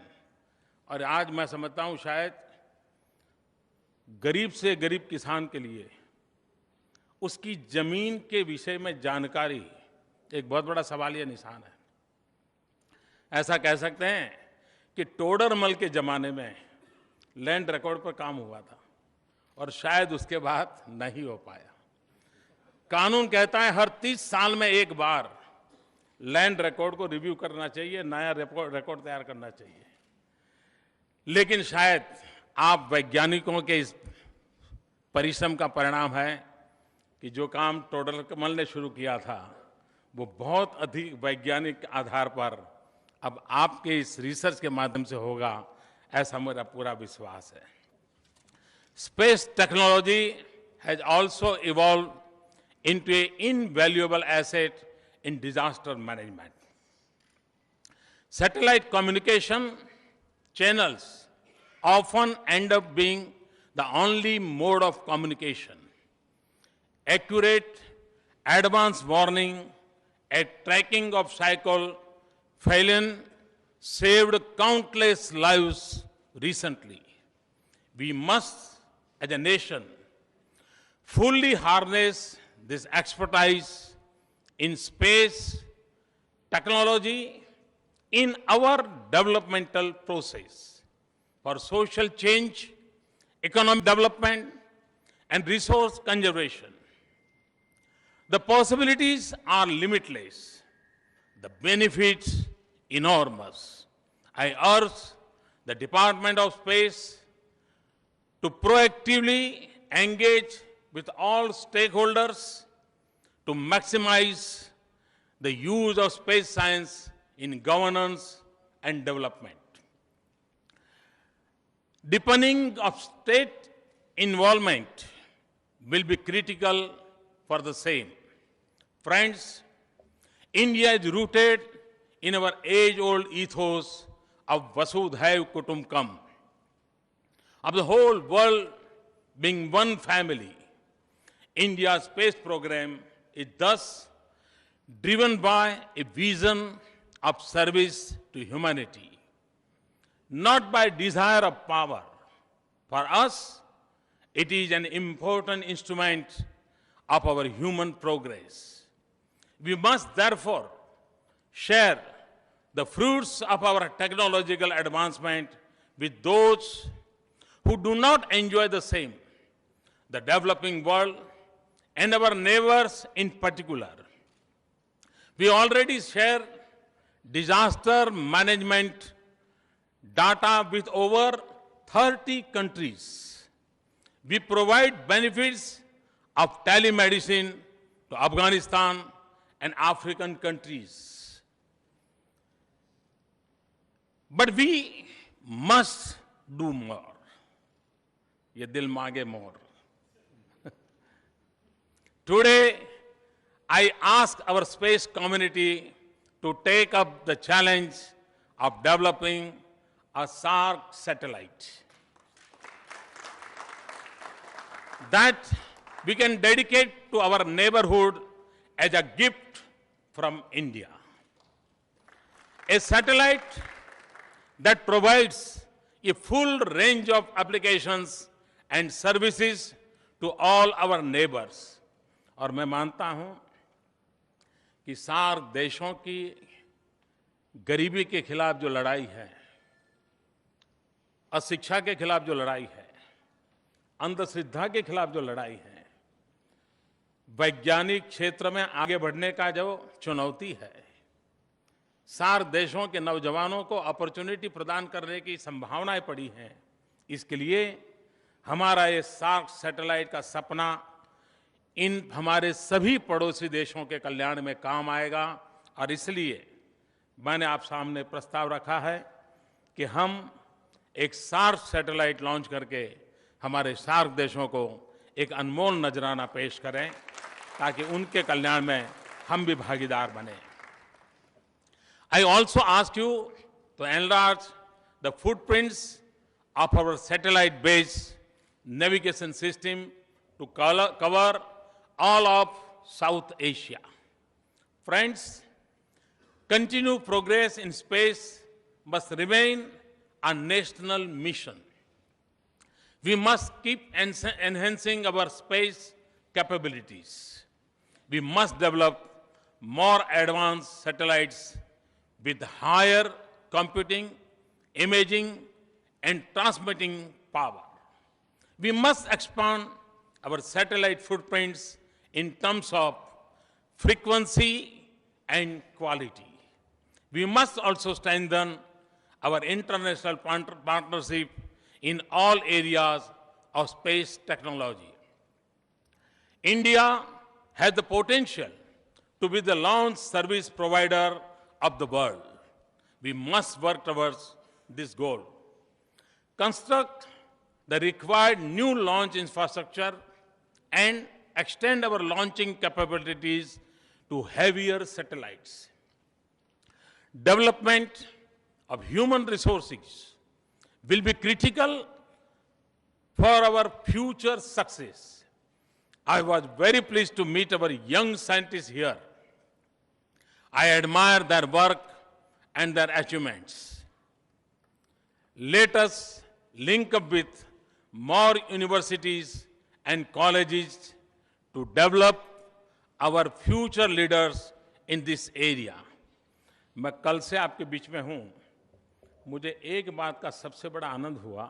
और आज मैं समझता हूं शायद गरीब से गरीब किसान के लिए उसकी जमीन के विषय में जानकारी एक बहुत बड़ा सवालिया निशान है। ऐसा कह सकते हैं कि टोडरमल के जमाने में लैंड रिकॉर्ड पर काम हुआ था और शायद उसके बाद नहीं हो पाया। कानून कहता है हर 30 साल में एक बार लैंड रिकॉर्ड को रिव्यू करना चाहिए, नया रिकॉर्ड तैयार करना चाहिए। लेकिन शायद आप वैज्ञानिकों के इस परिश्रम का परिणाम है कि जो काम टोडरमल ने शुरू किया था वो बहुत अधिक वैज्ञानिक आधार पर अब आपके इस रिसर्च के माध्यम से होगा, ऐसा मेरा पूरा विश्वास है। Space technology has also evolved into an invaluable asset in disaster management. Satellite communication channels often end up being the only mode of communication. Accurate, advanced warning and tracking of cycle failure saved countless lives recently. We must, as a nation, fully harness this expertise in space technology in our developmental process for social change, economic development, and resource conservation. The possibilities are limitless, the benefits enormous. I urge the Department of Space to proactively engage with all stakeholders to maximize the use of space science in governance and development. Deepening of state involvement will be critical for the same. Friends, India is rooted in our age-old ethos of Vasudhaiv Kutumbakam, of the whole world being one family. India's space program is thus driven by a vision of service to humanity, not by desire of power For us, it is an important instrument of our human progress. We must therefore share the fruits of our technological advancement with those who do not enjoy the same, the developing world and our neighbors in particular. We already share disaster management data with over 30 countries. We provide benefits of telemedicine to Afghanistan and African countries. But we must do more. Ye dil maange more. Today, I ask our space community to take up the challenge of developing a SAR satellite that we can dedicate to our neighborhood as a gift from India. A satellite that provides a full range of applications and services to all our neighbors. और मैं मानता हूं कि SAARC देशों की गरीबी के खिलाफ जो लड़ाई है, अशिक्षा के खिलाफ जो लड़ाई है, अंधश्रद्धा के खिलाफ जो लड़ाई है, वैज्ञानिक क्षेत्र में आगे बढ़ने का जो चुनौती है, सार्क देशों के नौजवानों को अपॉर्चुनिटी प्रदान करने की संभावनाएं पड़ी हैं। इसके लिए हमारा ये सार्क सैटेलाइट का सपना इन हमारे सभी पड़ोसी देशों के कल्याण में काम आएगा और इसलिए मैंने आप सामने प्रस्ताव रखा है कि हम एक सार्क सैटेलाइट लॉन्च करके हमारे सार्क देशों को एक अनमोल नजराना पेश करें ताकि उनके कल्याण में हम भी भागीदार बने। I also ask you to enlarge the footprints of our satellite-based navigation system to cover all of South Asia. Friends, continued progress in space must remain a national mission. We must keep enhancing our space capabilities. We must develop more advanced satellites with higher computing, imaging, and transmitting power. We must expand our satellite footprints in terms of frequency and quality. We must also strengthen our international partnership in all areas of space technology. India has the potential to be the launch service provider of the world. We must work towards this goal. Construct the required new launch infrastructure and extend our launching capabilities to heavier satellites. Development of human resources will be critical for our future success. I was very pleased to meet our young scientists here. I admire their work and their achievements. Let us link up with more universities and colleges to develop our future leaders in this area. मैं कल से आपके बीच में हूं। मुझे एक बात का सबसे बड़ा आनंद हुआ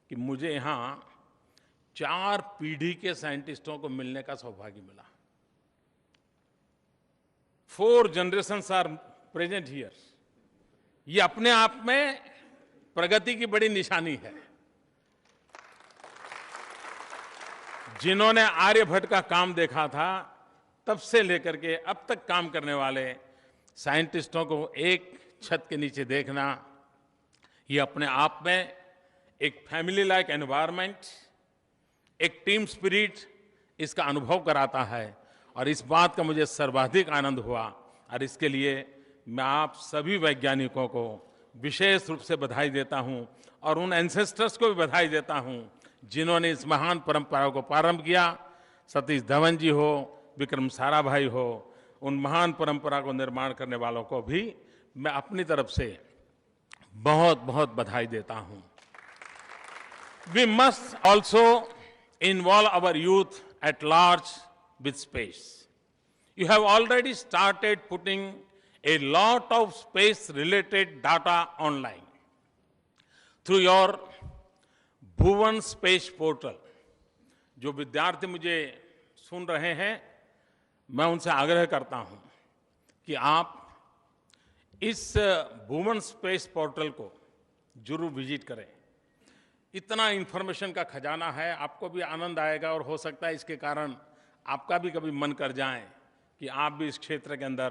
कि मुझे यहाँ 4 पीढ़ी के साइंटिस्टों को मिलने का सौभाग्य मिला। 4 generations are present here. ये अपने आप में प्रगति की बड़ी निशानी है। जिन्होंने आर्यभट्ट का काम देखा था, तब से लेकर के अब तक काम करने वाले साइंटिस्टों को एक छत के नीचे देखना, ये अपने आप में एक फैमिली लाइक एनवायरनमेंट, एक टीम स्पिरिट इसका अनुभव कराता है और इस बात का मुझे सर्वाधिक आनंद हुआ और इसके लिए मैं आप सभी वैज्ञानिकों को विशेष रूप से बधाई देता हूं और उन एंसेस्टर्स को भी बधाई देता हूं जिन्होंने इस महान परंपरा को प्रारंभ किया। सतीश धवन जी हो, विक्रम साराभाई हो, उन महान परंपरा को निर्माण करने वालों को भी मैं अपनी तरफ से बहुत बहुत बधाई देता हूं। We must also involve our youth at large with space. You have already started putting a lot of space-related data online through your Bhuvan space portal. जो विद्यार्थी मुझे सुन रहे हैं, मैं उनसे आग्रह करता हूं कि आप इस भुवन स्पेस पोर्टल को जरूर विजिट करें. इतना इंफॉर्मेशन का खजाना है, आपको भी आनंद आएगा और हो सकता है इसके कारण आपका भी कभी मन कर जाए कि आप भी इस क्षेत्र के अंदर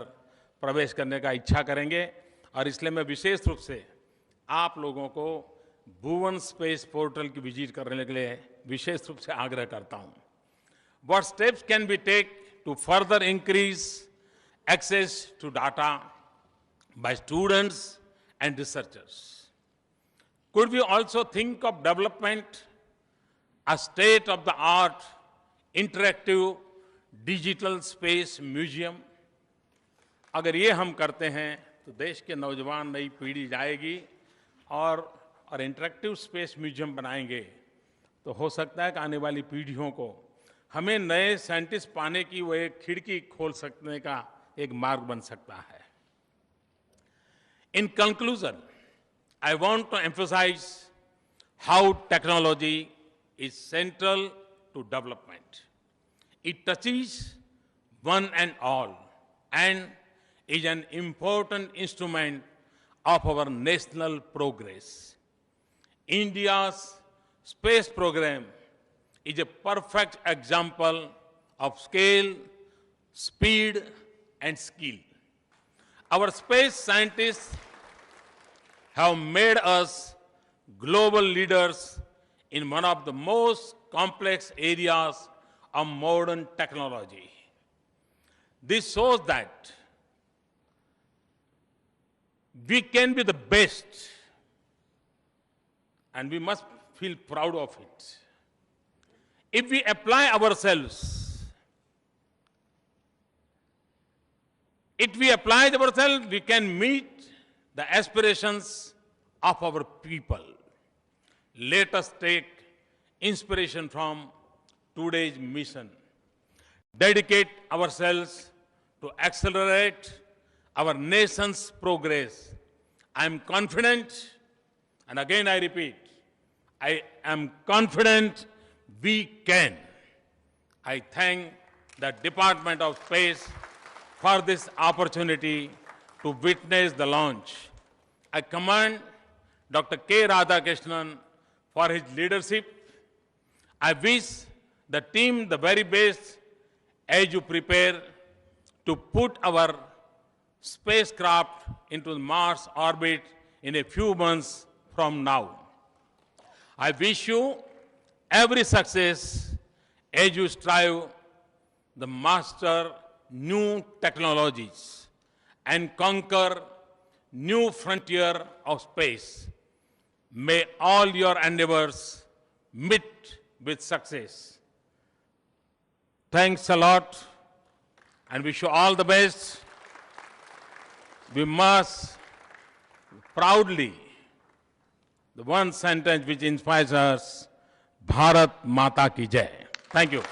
प्रवेश करने का इच्छा करेंगे. और इसलिए मैं विशेष रूप से आप लोगों को भुवन स्पेस पोर्टल की विजिट करने के लिए विशेष रूप से आग्रह करता हूं. What steps can be taken to further increase access to data by students and researchers? Could we also think of development a state-of-the-art interactive digital space museum? अगर ये हम करते हैं तो देश के नौजवान नई पीढ़ी जाएगी और इंटरेक्टिव स्पेस म्यूजियम बनाएंगे तो हो सकता है कि आने वाली पीढ़ियों को हमें नए साइंटिस्ट पाने की वो एक खिड़की खोल सकने का एक मार्ग बन सकता है. In conclusion, I want to emphasize how technology is central to development. It touches one and all and is an important instrument of our national progress. India's space program is a perfect example of scale, speed, and skill. Our space scientists have made us global leaders in one of the most complex areas of modern technology. This shows that we can be the best, and we must feel proud of it. If we apply ourselves, we can meet the aspirations of our people. Let us take inspiration from today's mission. Dedicate ourselves to accelerate our nation's progress. I am confident, and again I repeat, I am confident we can. I thank the Department of Space for this opportunity to witness the launch. I commend Dr. K. Radhakrishnan for his leadership. I wish the team the very best as you prepare to put our spacecraft into Mars orbit in a few months from now. I wish you every success as you strive to master new technologies and conquer new frontier of space. May all your endeavors meet with success. Thanks a lot and wish you all the best. We must proudly, the one sentence which inspires us, Bharat Mata Ki Jai. Thank you.